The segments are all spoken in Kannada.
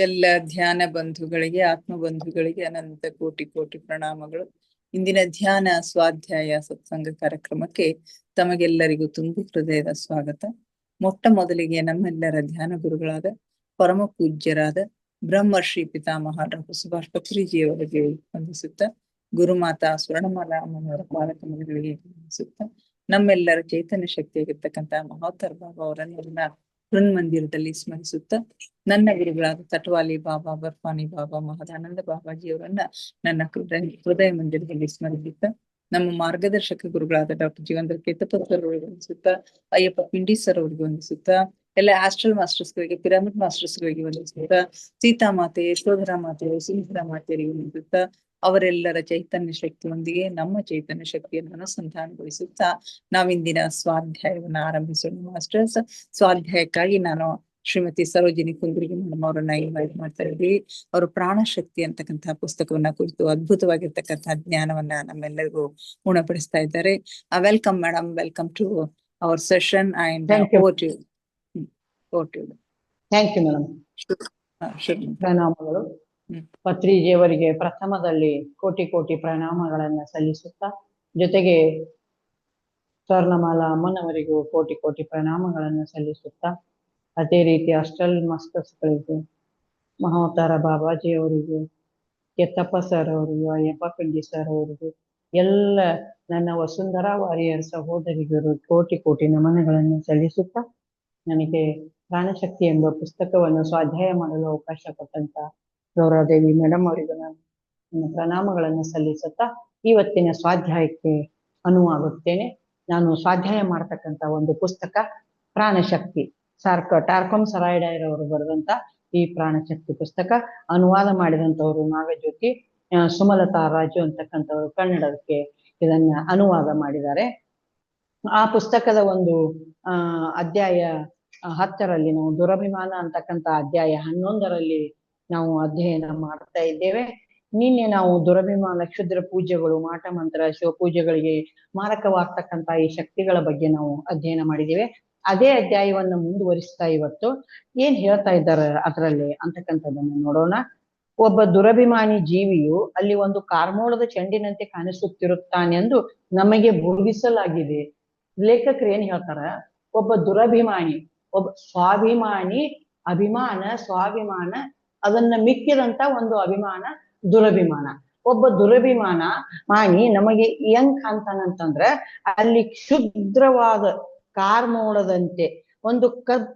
ಎಲ್ಲ ಧ್ಯಾನ ಬಂಧುಗಳಿಗೆ ಆತ್ಮ ಬಂಧುಗಳಿಗೆ ಅನಂತ ಕೋಟಿ ಕೋಟಿ ಪ್ರಣಾಮಗಳು. ಇಂದಿನ ಧ್ಯಾನ ಸ್ವಾಧ್ಯಾಯ ಸತ್ಸಂಗ ಕಾರ್ಯಕ್ರಮಕ್ಕೆ ತಮಗೆಲ್ಲರಿಗೂ ತುಂಬು ಹೃದಯದ ಸ್ವಾಗತ. ಮೊಟ್ಟ ಮೊದಲಿಗೆ ನಮ್ಮೆಲ್ಲರ ಧ್ಯಾನ ಗುರುಗಳಾದ ಪರಮ ಪೂಜ್ಯರಾದ ಬ್ರಹ್ಮರ್ಷಿ ಪಿತಾಮಹ ಡಾಕ್ಟರ್ ಸುಭಾಷ್ ಪತ್ರಿಜಿಯವರಿಗೆ ವಂದಿಸುತ್ತಾ, ಗುರುಮಾತಾ ಸ್ವರ್ಣಮಾಲಾ ಅಮ್ಮನವರ ಪಾದಕಮಲಗಳಿಗೆ ವಂದಿಸುತ್ತಾ, ನಮ್ಮೆಲ್ಲರ ಚೈತನ್ಯ ಶಕ್ತಿಯಾಗಿರ್ತಕ್ಕಂತಹ ಮಹೋತ್ತರ್ ಬಾಬಾ ಅವರನ್ನ ಮಂದಿರದಲ್ಲಿ ಸ್ಮರಿಸುತ್ತಾ, ನನ್ನ ಗುರುಗಳಾದ ತಟವಾಲಿ ಬಾಬಾ, ಬರ್ಫಾನಿ ಬಾಬಾ, ಮಹದಾನಂದ ಬಾಬಾಜಿಯವರನ್ನ ನನ್ನ ಹೃದಯ ಮಂದಿರದಲ್ಲಿ ಸ್ಮರಿಸುತ್ತಾ, ನಮ್ಮ ಮಾರ್ಗದರ್ಶಕ ಗುರುಗಳಾದ ಡಾಕ್ಟರ್ ಜೀವಂದ್ರ ಕೇತಪುರ್ ಅವರಿಗೆ ವಂದಿಸುತ್ತಾ, ಅಯ್ಯಪ್ಪ ಪಿಂಡಿ ಸರ್ ಅವರಿಗೆ ವಂದಿಸುತ್ತಾ, ಎಲ್ಲ ಆಸ್ಟ್ರಲ್ ಮಾಸ್ಟರ್ಸ್ ಗಳಿಗೆ, ಪಿರಮಿಡ್ ಮಾಸ್ಟರ್ಸ್ ಗಳಿಗೆ ವಂದಿಸುತ್ತಾ, ಸೀತಾಮಾತೆ, ಯಶೋಧರ ಮಾತೆ, ಸುಮಿತ್ರಾ ಮಾತೆಯರಿಗೆ ವಂದಿಸುತ್ತಾ, ಅವರೆಲ್ಲರ ಚೈತನ್ಯ ಶಕ್ತಿಯೊಂದಿಗೆ ನಮ್ಮ ಚೈತನ್ಯ ಶಕ್ತಿಯನ್ನು ಅನುಸಂಧಾನಗೊಳಿಸುತ್ತಾ ನಾವಿಂದಿನ ಸ್ವಾಧ್ಯಾಯವನ್ನು ಆರಂಭಿಸೋಣ ಮಾಸ್ಟರ್ಸ್. ಸ್ವಾಧ್ಯಾಯಕ್ಕಾಗಿ ನಾನು ಶ್ರೀಮತಿ ಸರೋಜಿನಿ ಕುಂದ್ರಿಗೆ ಮೇಡಮ್ ಅವರನ್ನ ಇನ್ವೈಟ್ ಮಾಡ್ತಾ ಇದ್ದೀವಿ. ಅವರು ಪ್ರಾಣಶಕ್ತಿ ಅಂತಕ್ಕಂತಹ ಪುಸ್ತಕವನ್ನ ಕುರಿತು ಅದ್ಭುತವಾಗಿರ್ತಕ್ಕಂತಹ ಜ್ಞಾನವನ್ನ ನಮ್ಮೆಲ್ಲರಿಗೂ ಉಣಪಡಿಸ್ತಾ ಇದ್ದಾರೆ. Welcome madam, welcome to our session and over to you. Thank you madam. ಪ್ರಣಾಮಗಳು. ಪತ್ರಿಜಿಯವರಿಗೆ ಪ್ರಥಮದಲ್ಲಿ ಕೋಟಿ ಕೋಟಿ ಪ್ರಣಾಮಗಳನ್ನ ಸಲ್ಲಿಸುತ್ತಾ, ಜೊತೆಗೆ ಸ್ವರ್ಣಮಾಲಾ ಅಮ್ಮನವರಿಗೂ ಕೋಟಿ ಕೋಟಿ ಪ್ರಣಾಮಗಳನ್ನು ಸಲ್ಲಿಸುತ್ತಾ, ಅದೇ ರೀತಿ ಅಸ್ಟ್ರಲ್ ಮಾಸ್ಟರ್ಸ್ಗಳಿಗೆ, ಮಹೋತ್ತಾರ ಬಾಬಾಜಿಯವರಿಗೂ, ಕೆತ್ತಪ್ಪ ಸರ್ ಅವರಿಗೂ, ಅಯ್ಯಪ್ಪ ಪಿಂಡಿ ಸರ್ ಅವರಿಗೂ, ಎಲ್ಲ ನನ್ನ ವಸುಂಧರಾ ವಾರಿಯರ್ ಸಹೋದರಿಗರು ಕೋಟಿ ಕೋಟಿ ನಮನಗಳನ್ನು ಸಲ್ಲಿಸುತ್ತಾ, ನನಗೆ ಪ್ರಾಣಶಕ್ತಿ ಎಂಬ ಪುಸ್ತಕವನ್ನು ಸ್ವಾಧ್ಯಾಯ ಮಾಡಲು ಅವಕಾಶ ಕೊಟ್ಟಂತ ಗೌರವದೇವಿ ಮೇಡಮ್ ಅವರಿಗೂ ನಾನು ನನ್ನ ಪ್ರಣಾಮಗಳನ್ನು ಸಲ್ಲಿಸುತ್ತಾ, ಇವತ್ತಿನ ಸ್ವಾಧ್ಯಾಯಕ್ಕೆ ಅನುವಾಗುತ್ತೇನೆ. ನಾನು ಸ್ವಾಧ್ಯಾಯ ಮಾಡತಕ್ಕಂತ ಒಂದು ಪುಸ್ತಕ ಪ್ರಾಣಶಕ್ತಿ, ಟಾರ್ಕಮ್ ಸರಾಯ್ಡೈರ್ ಅವರು ಬರೆದಂತ ಈ ಪ್ರಾಣಶಕ್ತಿ ಪುಸ್ತಕ. ಅನುವಾದ ಮಾಡಿದಂಥವ್ರು ನಾಗಜ್ಯೋತಿ ಸುಮಲತಾ ರಾಜು ಅಂತಕ್ಕಂಥವ್ರು ಕನ್ನಡಕ್ಕೆ ಇದನ್ನ ಅನುವಾದ ಮಾಡಿದ್ದಾರೆ. ಆ ಪುಸ್ತಕದ ಒಂದು ಅಧ್ಯಾಯ 10ರಲ್ಲಿ ನಾವು ದುರಭಿಮಾನ ಅಂತಕ್ಕಂಥ ಅಧ್ಯಾಯ 11ರಲ್ಲಿ ನಾವು ಅಧ್ಯಯನ ಮಾಡ್ತಾ ಇದ್ದೇವೆ. ನಿನ್ನೆ ನಾವು ದುರಭಿಮಾನ, ಕ್ಷುದ್ರ ಪೂಜೆಗಳು, ಮಾಟ ಮಂತ್ರ, ಶಿವಪೂಜೆಗಳಿಗೆ ಮಾರಕವಾಗ್ತಕ್ಕಂಥ ಈ ಶಕ್ತಿಗಳ ಬಗ್ಗೆ ನಾವು ಅಧ್ಯಯನ ಮಾಡಿದ್ದೇವೆ. ಅದೇ ಅಧ್ಯಾಯವನ್ನು ಮುಂದುವರಿಸ್ತಾ ಇವತ್ತು ಏನ್ ಹೇಳ್ತಾ ಇದ್ದಾರೆ ಅದರಲ್ಲಿ ಅಂತಕ್ಕಂಥದ್ದನ್ನು ನೋಡೋಣ. ಒಬ್ಬ ದುರಭಿಮಾನಿ ಜೀವಿಯು ಅಲ್ಲಿ ಒಂದು ಕಾರ್ಮೋಳದ ಚೆಂಡಿನಂತೆ ಕಾಣಿಸುತ್ತಿರುತ್ತಾನೆ ಎಂದು ನಮಗೆ ಬೋಧಿಸಲಾಗಿದೆ. ಲೇಖಕರು ಏನ್ ಹೇಳ್ತಾರ, ಒಬ್ಬ ದುರಭಿಮಾನಿ, ಒಬ್ಬ ಸ್ವಾಭಿಮಾನಿ, ಅಭಿಮಾನ, ಸ್ವಾಭಿಮಾನ, ಅದನ್ನ ಮಿಕ್ಕಿದಂತ ಒಂದು ಅಭಿಮಾನ ದುರಭಿಮಾನ. ಒಬ್ಬ ದುರಭಿಮಾನ ಮಾನಿ ನಮಗೆ ಹೆಂಗ್ ಕಾಣ್ತಾನಂತಂದ್ರ, ಅಲ್ಲಿ ಕ್ಷುದ್ರವಾದ ಕಾರ್ಮೋಡದಂತೆ, ಒಂದು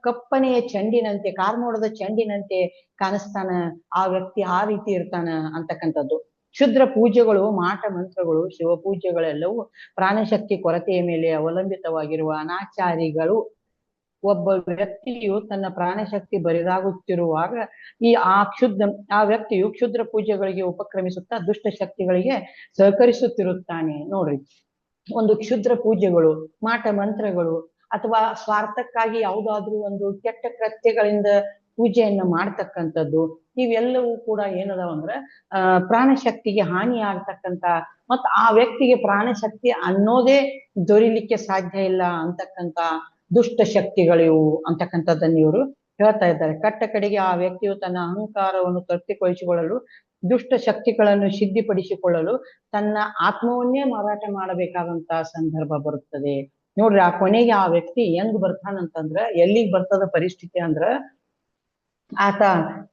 ಕಪ್ಪನೆಯ ಚೆಂಡಿನಂತೆ, ಕಾರ್ಮೋಡದ ಚೆಂಡಿನಂತೆ ಕಾಣಿಸ್ತಾನ ಆ ವ್ಯಕ್ತಿ, ಆ ರೀತಿ ಇರ್ತಾನ ಅಂತಕ್ಕಂಥದ್ದು. ಕ್ಷುದ್ರ ಪೂಜೆಗಳು, ಮಾಟ ಮಂತ್ರಗಳು, ಶಿವಪೂಜೆಗಳೆಲ್ಲವೂ ಪ್ರಾಣಶಕ್ತಿ ಕೊರತೆಯ ಮೇಲೆ ಅವಲಂಬಿತವಾಗಿರುವ ಅನಾಚಾರಿಗಳು. ಒಬ್ಬ ವ್ಯಕ್ತಿಯು ತನ್ನ ಪ್ರಾಣಶಕ್ತಿ ಬರಿದಾಗುತ್ತಿರುವಾಗ ಆ ವ್ಯಕ್ತಿಯು ಕ್ಷುದ್ರ ಪೂಜೆಗಳಿಗೆ ಉಪಕ್ರಮಿಸುತ್ತಾ ದುಷ್ಟ ಶಕ್ತಿಗಳಿಗೆ ಸಹಕರಿಸುತ್ತಿರುತ್ತಾನೆ. ನೋಡ್ರಿ, ಒಂದು ಕ್ಷುದ್ರ ಪೂಜೆಗಳು, ಮಾಟ ಮಂತ್ರಗಳು ಅಥವಾ ಸ್ವಾರ್ಥಕ್ಕಾಗಿ ಯಾವುದಾದ್ರೂ ಒಂದು ಕೆಟ್ಟ ಕೃತ್ಯಗಳಿಂದ ಪೂಜೆಯನ್ನ ಮಾಡ್ತಕ್ಕಂಥದ್ದು, ಇವೆಲ್ಲವೂ ಕೂಡ ಏನದಾವ ಅಂದ್ರ ಪ್ರಾಣಶಕ್ತಿಗೆ ಹಾನಿ ಆಗ್ತಕ್ಕಂಥ, ಮತ್ತ ಆ ವ್ಯಕ್ತಿಗೆ ಪ್ರಾಣಶಕ್ತಿ ಅನ್ನೋದೇ ದೊರಿಲಿಕ್ಕೆ ಸಾಧ್ಯ ಇಲ್ಲ ಅಂತಕ್ಕಂಥ ದುಷ್ಟ ಶಕ್ತಿಗಳಿವು ಅಂತಕ್ಕಂಥದ್ದನ್ನು ಇವರು ಹೇಳ್ತಾ ಇದ್ದಾರೆ. ಕಟ್ಟ ಕಡೆಗೆ ಆ ವ್ಯಕ್ತಿಯು ತನ್ನ ಅಹಂಕಾರವನ್ನು ತೃಪ್ತಿಗೊಳಿಸಿಕೊಳ್ಳಲು, ದುಷ್ಟ ಶಕ್ತಿಗಳನ್ನು ಸಿದ್ಧಿಪಡಿಸಿಕೊಳ್ಳಲು ತನ್ನ ಆತ್ಮವನ್ನೇ ಮಾರಾಟ ಮಾಡಬೇಕಾದಂತಹ ಸಂದರ್ಭ ಬರುತ್ತದೆ. ನೋಡ್ರಿ, ಆ ಕೊನೆಗೆ ಆ ವ್ಯಕ್ತಿ ಹೆಂಗ್ ಬರ್ತಾನಂತಂದ್ರ, ಎಲ್ಲಿಗೆ ಬರ್ತದ ಪರಿಸ್ಥಿತಿ ಅಂದ್ರ, ಆತ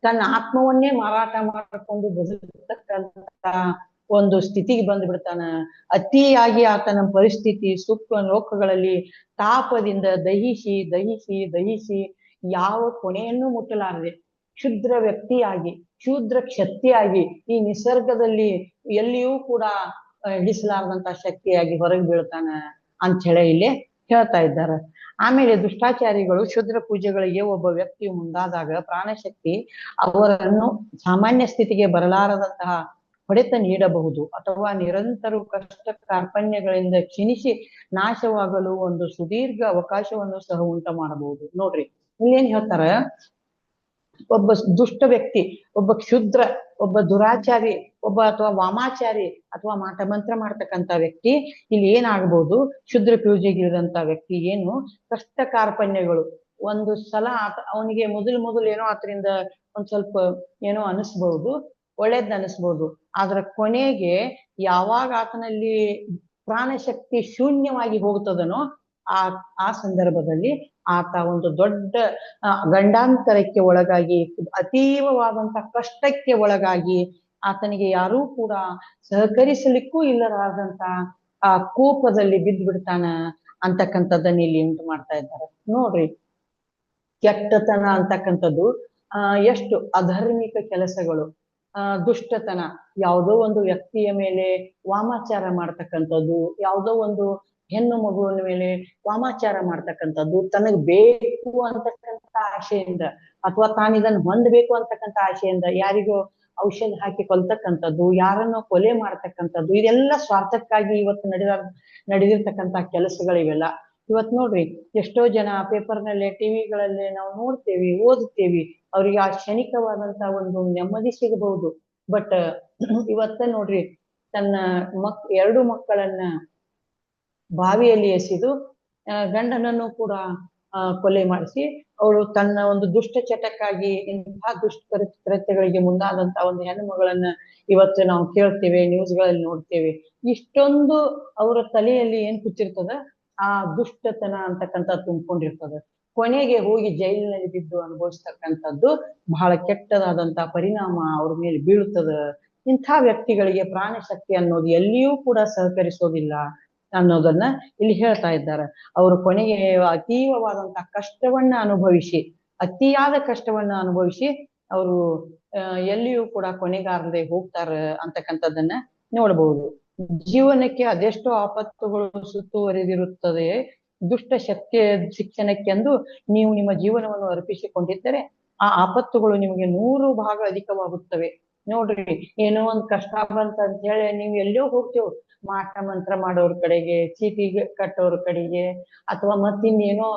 ತನ್ನ ಆತ್ಮವನ್ನೇ ಮಾರಾಟ ಮಾಡಿಕೊಂಡು ಬದುಕತಕ್ಕಂತ ಒಂದು ಸ್ಥಿತಿಗೆ ಬಂದ್ಬಿಡ್ತಾನ. ಅತಿಯಾಗಿ ಆತನ ಪರಿಸ್ಥಿತಿ ಸುಖ ಲೋಕಗಳಲ್ಲಿ ತಾಪದಿಂದ ದಹಿಸಿ ದಹಿಸಿ ದಹಿಸಿ ಯಾವ ಕೊನೆಯನ್ನು ಮುಟ್ಟಲಾರದೆ ಕ್ಷುದ್ರ ವ್ಯಕ್ತಿಯಾಗಿ, ಕ್ಷುದ್ರ ಶಕ್ತಿಯಾಗಿ ಈ ನಿಸರ್ಗದಲ್ಲಿ ಎಲ್ಲಿಯೂ ಕೂಡ ಹಿಡಿಸಲಾರದಂತ ಶಕ್ತಿಯಾಗಿ ಹೊರಗೆ ಬೀಳ್ತಾನ ಅಂತ ಹೇಳಿ ಇಲ್ಲಿ ಹೇಳ್ತಾ ಇದ್ದಾರೆ. ಆಮೇಲೆ ದುಷ್ಟಾಚಾರಿಗಳು ಕ್ಷುದ್ರ ಪೂಜೆಗಳಿಗೆ ಒಬ್ಬ ವ್ಯಕ್ತಿಯು ಮುಂದಾದಾಗ ಪ್ರಾಣಶಕ್ತಿ ಅವರನ್ನು ಸಾಮಾನ್ಯ ಸ್ಥಿತಿಗೆ ಬರಲಾರದಂತಹ ಹೊಡೆತ ನೀಡಬಹುದು, ಅಥವಾ ನಿರಂತರ ಕಷ್ಟ ಕಾರ್ಪಣ್ಯಗಳಿಂದ ಕ್ಷೀಣಿಸಿ ನಾಶವಾಗಲು ಒಂದು ಸುದೀರ್ಘ ಅವಕಾಶವನ್ನು ಸಹ ಉಂಟು ಮಾಡಬಹುದು. ನೋಡ್ರಿ, ಇಲ್ಲೇನ್ ಹೇಳ್ತಾರ, ಒಬ್ಬ ದುಷ್ಟ ವ್ಯಕ್ತಿ, ಒಬ್ಬ ಕ್ಷುದ್ರ, ಒಬ್ಬ ದುರಾಚಾರಿ, ಒಬ್ಬ ಅಥವಾ ವಾಮಾಚಾರಿ ಅಥವಾ ಮಾಟ ಮಂತ್ರ ಮಾಡ್ತಕ್ಕಂಥ ವ್ಯಕ್ತಿ ಇಲ್ಲಿ ಏನಾಗಬಹುದು, ಕ್ಷುದ್ರ ಪೂಜೆಗಿಳಿದಂತ ವ್ಯಕ್ತಿ ಏನು ಕಷ್ಟ ಕಾರ್ಪಣ್ಯಗಳು, ಒಂದು ಸಲ ಅವನಿಗೆ ಮೊದಲು ಏನೋ ಆತರಿಂದ ಒಂದ್ ಸ್ವಲ್ಪ ಏನೋ ಅನಿಸ್ಬಹುದು, ಒಳ್ಳೇದ್ ಅನಿಸ್ಬಹುದು. ಆದ್ರ ಕೊನೆಗೆ ಯಾವಾಗ ಆತನಲ್ಲಿ ಪ್ರಾಣಶಕ್ತಿ ಶೂನ್ಯವಾಗಿ ಹೋಗ್ತದನೋ ಆ ಸಂದರ್ಭದಲ್ಲಿ ಆತ ಒಂದು ದೊಡ್ಡ ಗಂಡಾಂತರಕ್ಕೆ ಒಳಗಾಗಿ, ಅತೀವವಾದಂತ ಕಷ್ಟಕ್ಕೆ ಒಳಗಾಗಿ, ಆತನಿಗೆ ಯಾರೂ ಕೂಡ ಸಹಕರಿಸಲಿಕ್ಕೂ ಇಲ್ಲರಾದಂತ ಆ ಕೋಪದಲ್ಲಿ ಬಿದ್ದ್ಬಿಡ್ತಾನ ಅಂತಕ್ಕಂಥದ್ದನ್ನ ಇಲ್ಲಿ ಉಂಟು ಮಾಡ್ತಾ ಇದ್ದಾರೆ. ನೋಡ್ರಿ, ಕೆಟ್ಟತನ ಅಂತಕ್ಕಂಥದ್ದು ಎಷ್ಟು ಅಧಾರ್ಮಿಕ ಕೆಲಸಗಳು, ದುಷ್ಟತನ, ಯಾವುದೋ ಒಂದು ವ್ಯಕ್ತಿಯ ಮೇಲೆ ವಾಮಾಚಾರ ಮಾಡ್ತಕ್ಕಂಥದ್ದು, ಯಾವುದೋ ಒಂದು ಹೆಣ್ಣು ಮಗುವಿನ ಮೇಲೆ ವಾಮಾಚಾರ ಮಾಡ್ತಕ್ಕಂಥದ್ದು, ತನಗ್ ಬೇಕು ಅಂತಕ್ಕಂಥ ಆಶೆಯಿಂದ ಅಥವಾ ತಾನಿದನ್ನು ಹೊಂದಬೇಕು ಅಂತಕ್ಕಂಥ ಆಶೆಯಿಂದ ಯಾರಿಗೋ ಔಷಧ ಹಾಕಿ ಕೊಲ್ತಕ್ಕಂಥದ್ದು, ಯಾರನ್ನೋ ಕೊಲೆ ಮಾಡ್ತಕ್ಕಂಥದ್ದು, ಇದೆಲ್ಲ ಸ್ವಾರ್ಥಕ್ಕಾಗಿ ಇವತ್ತು ನಡೆದಿರ್ತಕ್ಕಂಥ ಕೆಲಸಗಳಿವೆಲ್ಲ. ಇವತ್ ನೋಡ್ರಿ, ಎಷ್ಟೋ ಜನ ಪೇಪರ್ನಲ್ಲೇ, ಟಿವಿಗಳಲ್ಲೇ ನಾವು ನೋಡ್ತೇವಿ, ಓದುತ್ತೇವಿ, ಅವ್ರಿಗೆ ಆ ಕ್ಷಣಿಕವಾದಂತ ಒಂದು ನೆಮ್ಮದಿ ಸಿಗಬಹುದು. ಬಟ್ ಇವತ್ತ ನೋಡ್ರಿ, ತನ್ನ ಎರಡು ಮಕ್ಕಳನ್ನ ಬಾವಿಯಲ್ಲಿ ಎಸೆದು ಗಂಡನನ್ನು ಕೂಡ ಕೊಲೆ ಮಾಡಿಸಿ, ಅವಳು ತನ್ನ ಒಂದು ದುಷ್ಟ ಚಟಕ್ಕಾಗಿ ಇಂತಹ ದುಷ್ಟ ಕೃತ್ಯಗಳಿಗೆ ಮುಂದಾದಂತ ಒಂದು ಹೆಣ್ಣು ಮಗಳನ್ನ ಇವತ್ತು ನಾವು ಕೇಳ್ತೇವೆ, ನ್ಯೂಸ್ಗಳಲ್ಲಿ ನೋಡ್ತೇವೆ. ಇಷ್ಟೊಂದು ಅವರ ತಲೆಯಲ್ಲಿ ಏನ್ ಕೂತಿರ್ತದ, ಆ ದುಷ್ಟತನ ಅಂತಕ್ಕಂಥ ತುಂಬಿಕೊಂಡಿರ್ತದೆ. ಕೊನೆಗೆ ಹೋಗಿ ಜೈಲಿನಲ್ಲಿ ಬಿದ್ದು ಅನುಭವಿಸ್ತಕ್ಕಂಥದ್ದು ಬಹಳ ಕೆಟ್ಟದಾದಂತ ಪರಿಣಾಮ ಅವ್ರ ಮೇಲೆ ಬೀಳುತ್ತದ. ಇಂಥ ವ್ಯಕ್ತಿಗಳಿಗೆ ಪ್ರಾಣಶಕ್ತಿ ಅನ್ನೋದು ಎಲ್ಲಿಯೂ ಕೂಡ ಸಹಕರಿಸೋದಿಲ್ಲ ಅನ್ನೋದನ್ನ ಇಲ್ಲಿ ಹೇಳ್ತಾ ಇದ್ದಾರೆ. ಅವರು ಕೊನೆಗೆ ಅತೀವವಾದಂತಹ ಕಷ್ಟವನ್ನ ಅನುಭವಿಸಿ, ಅತಿಯಾದ ಕಷ್ಟವನ್ನ ಅನುಭವಿಸಿ ಅವರು ಎಲ್ಲಿಯೂ ಕೂಡ ಕೊನೆಗಾರದೆ ಹೋಗ್ತಾರ ಅಂತಕ್ಕಂಥದ್ದನ್ನ ನೋಡ್ಬಹುದು. ಜೀವನಕ್ಕೆ ಅದೆಷ್ಟೋ ಆಪತ್ತುಗಳು ಸುತ್ತುವರಿದಿರುತ್ತದೆ. ದುಷ್ಟ ಶಕ್ತಿಯ ಶಿಕ್ಷಣಕ್ಕೆಂದು ನೀವು ನಿಮ್ಮ ಜೀವನವನ್ನು ಅರ್ಪಿಸಿಕೊಂಡಿದ್ದರೆ ಆ ಆಪತ್ತುಗಳು ನಿಮಗೆ 100 ಭಾಗ ಅಧಿಕವಾಗುತ್ತವೆ. ನೋಡ್ರಿ, ಏನೋ ಒಂದ್ ಕಷ್ಟ ಬಂತ ಅಂತ ಹೇಳಿ ನೀವು ಎಲ್ಲೋ ಹೋಗ್ತೇವ್, ಮಾಟ ಮಂತ್ರ ಮಾಡೋರ್ ಕಡೆಗೆ, ಚೀಟಿ ಕಟ್ಟೋರ್ ಕಡೆಗೆ, ಅಥವಾ ಮತ್ತಿನ್ನೇನೋ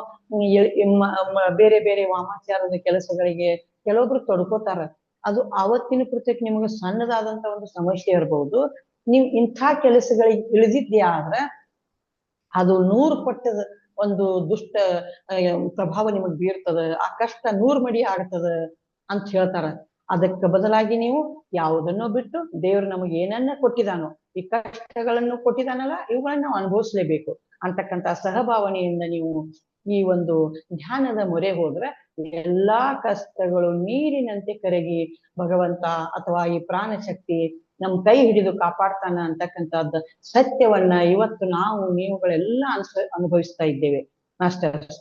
ಬೇರೆ ಬೇರೆ ವಾಮಾಚಾರದ ಕೆಲಸಗಳಿಗೆ ಕೆಲವೊಬ್ರು ತೊಡ್ಕೋತಾರ. ಅದು ಆವತ್ತಿನ ಕೃತ್ಯಕ್ಕೆ ನಿಮಗೆ ಸಣ್ಣದಾದಂತ ಒಂದು ಸಮಸ್ಯೆ ಇರಬಹುದು. ನೀವು ಇಂಥ ಕೆಲಸಗಳಿಗೆ ಇಳಿದಿದ್ಯಾ ಆದ್ರ ಅದು 100 ಪಟ್ಟದ ಒಂದು ದುಷ್ಟ ಪ್ರಭಾವ ನಿಮಗ್ ಬೀರ್ತದ, ಆ ಕಷ್ಟ 100 ಮಡಿ ಆಗ್ತದ ಅಂತ ಹೇಳ್ತಾರ. ಅದಕ್ಕೆ ಬದಲಾಗಿ ನೀವು ಯಾವುದನ್ನೋ ಬಿಟ್ಟು ದೇವ್ರು ನಮಗೆ ಏನನ್ನ ಕೊಟ್ಟಿದಾನೋ, ಈ ಕಷ್ಟಗಳನ್ನು ಕೊಟ್ಟಿದಾನಲ್ಲ, ಇವುಗಳನ್ನ ನಾವು ಅನುಭವಿಸ್ಲೇಬೇಕು ಅಂತಕ್ಕಂಥ ಸಹಭಾವನೆಯಿಂದ ನೀವು ಈ ಒಂದು ಧ್ಯಾನದ ಮೊರೆ ಹೋದ್ರೆ ಎಲ್ಲಾ ಕಷ್ಟಗಳು ನೀರಿನಂತೆ ಕರಗಿ ಭಗವಂತ ಅಥವಾ ಈ ಪ್ರಾಣಶಕ್ತಿ ನಮ್ ಕೈ ಹಿಡಿದು ಕಾಪಾಡ್ತಾನ ಅಂತಕ್ಕಂಥದ್ದು ಸತ್ಯವನ್ನ ಇವತ್ತು ನೀವುಗಳೆಲ್ಲ ಅನುಭವಿಸ್ತಾ ಇದ್ದೇವೆ ಮಾಸ್ಟರ್ಸ್.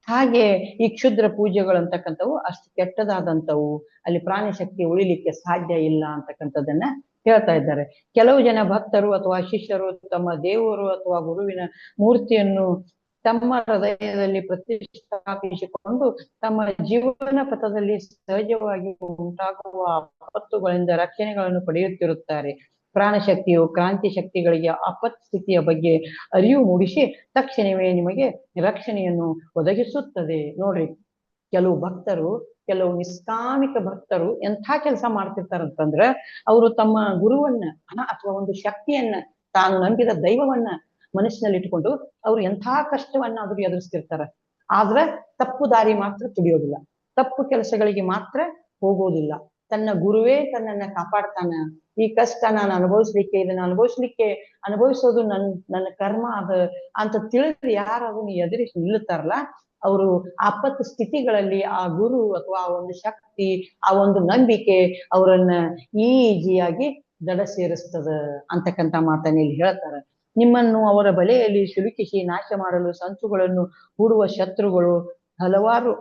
ಹಾಗೆ ಈ ಕ್ಷುದ್ರ ಪೂಜೆಗಳು ಅಂತಕ್ಕಂಥವು ಅಷ್ಟು ಕೆಟ್ಟದಾದಂಥವು, ಅಲ್ಲಿ ಪ್ರಾಣಶಕ್ತಿ ಉಳಿಲಿಕ್ಕೆ ಸಾಧ್ಯ ಇಲ್ಲ ಅಂತಕ್ಕಂಥದ್ದನ್ನ ಹೇಳ್ತಾ ಇದ್ದಾರೆ. ಕೆಲವು ಜನ ಭಕ್ತರು ಅಥವಾ ಶಿಷ್ಯರು ತಮ್ಮ ದೇವರು ಅಥವಾ ಗುರುವಿನ ಮೂರ್ತಿಯನ್ನು ತಮ್ಮ ಹೃದಯದಲ್ಲಿ ಪ್ರತಿಷ್ಠಾಪಿಸಿಕೊಂಡು ತಮ್ಮ ಜೀವನ ಪಥದಲ್ಲಿ ಸಹಜವಾಗಿ ಉಂಟಾಗುವ ಆಪತ್ತುಗಳಿಂದ ರಕ್ಷಣೆಗಳನ್ನು ಪಡೆಯುತ್ತಿರುತ್ತಾರೆ. ಪ್ರಾಣಶಕ್ತಿಯು ಕ್ರಾಂತಿ ಶಕ್ತಿಗಳಿಗೆ ಆಪತ್ ಸ್ಥಿತಿಯ ಬಗ್ಗೆ ಅರಿವು ಮೂಡಿಸಿ ತಕ್ಷಣವೇ ನಿಮಗೆ ರಕ್ಷಣೆಯನ್ನು ಒದಗಿಸುತ್ತದೆ. ನೋಡ್ರಿ, ಕೆಲವು ಭಕ್ತರು, ಕೆಲವು ನಿಷ್ಕಾಮಿಕ ಭಕ್ತರು ಎಂಥ ಕೆಲಸ ಮಾಡ್ತಿರ್ತಾರಂತಂದ್ರ, ಅವರು ತಮ್ಮ ಗುರುವನ್ನ ಅಥವಾ ಒಂದು ಶಕ್ತಿಯನ್ನ, ತಾನು ನಂಬಿದ ದೈವವನ್ನ ಮನಸ್ಸಿನಲ್ಲಿ ಇಟ್ಕೊಂಡು ಅವ್ರು ಎಂಥ ಕಷ್ಟವನ್ನಾದ್ರೂ ಎದುರಿಸ್ತಿರ್ತಾರ. ಆದ್ರೆ ತಪ್ಪು ದಾರಿ ಮಾತ್ರ ತುಳಿಯೋದಿಲ್ಲ, ತಪ್ಪು ಕೆಲಸಗಳಿಗೆ ಮಾತ್ರ ಹೋಗೋದಿಲ್ಲ. ತನ್ನ ಗುರುವೇ ತನ್ನನ್ನ ಕಾಪಾಡ್ತಾನ, ಈ ಕಷ್ಟ ನಾನು ಇದನ್ನ ಅನುಭವಿಸೋದು ನನ್ನ ಕರ್ಮ ಅದ ಅಂತ ತಿಳಿದ್ರೆ ಯಾರು ಅದನ್ನ ಎದುರಿಸಿ ನಿಲ್ಲುತ್ತಾರಲ್ಲ, ಅವರು ಆಪತ್ತು ಸ್ಥಿತಿಗಳಲ್ಲಿ ಆ ಗುರು ಅಥವಾ ಆ ಒಂದು ಶಕ್ತಿ, ಆ ಒಂದು ನಂಬಿಕೆ ಅವರನ್ನ ಈಜಿಯಾಗಿ ದಡ ಸೇರಿಸ್ತದ ಅಂತಕ್ಕಂಥ ಮಾತನ್ನ ಇಲ್ಲಿ ಹೇಳ್ತಾರೆ. ನಿಮ್ಮನ್ನು ಅವರ ಬಲೆಯಲ್ಲಿ ಸಿಲುಕಿಸಿ ನಾಶ ಮಾಡಲು ಸಂಚುಗಳನ್ನು ಹೂಡುವ ಶತ್ರುಗಳು ಹಲವಾರು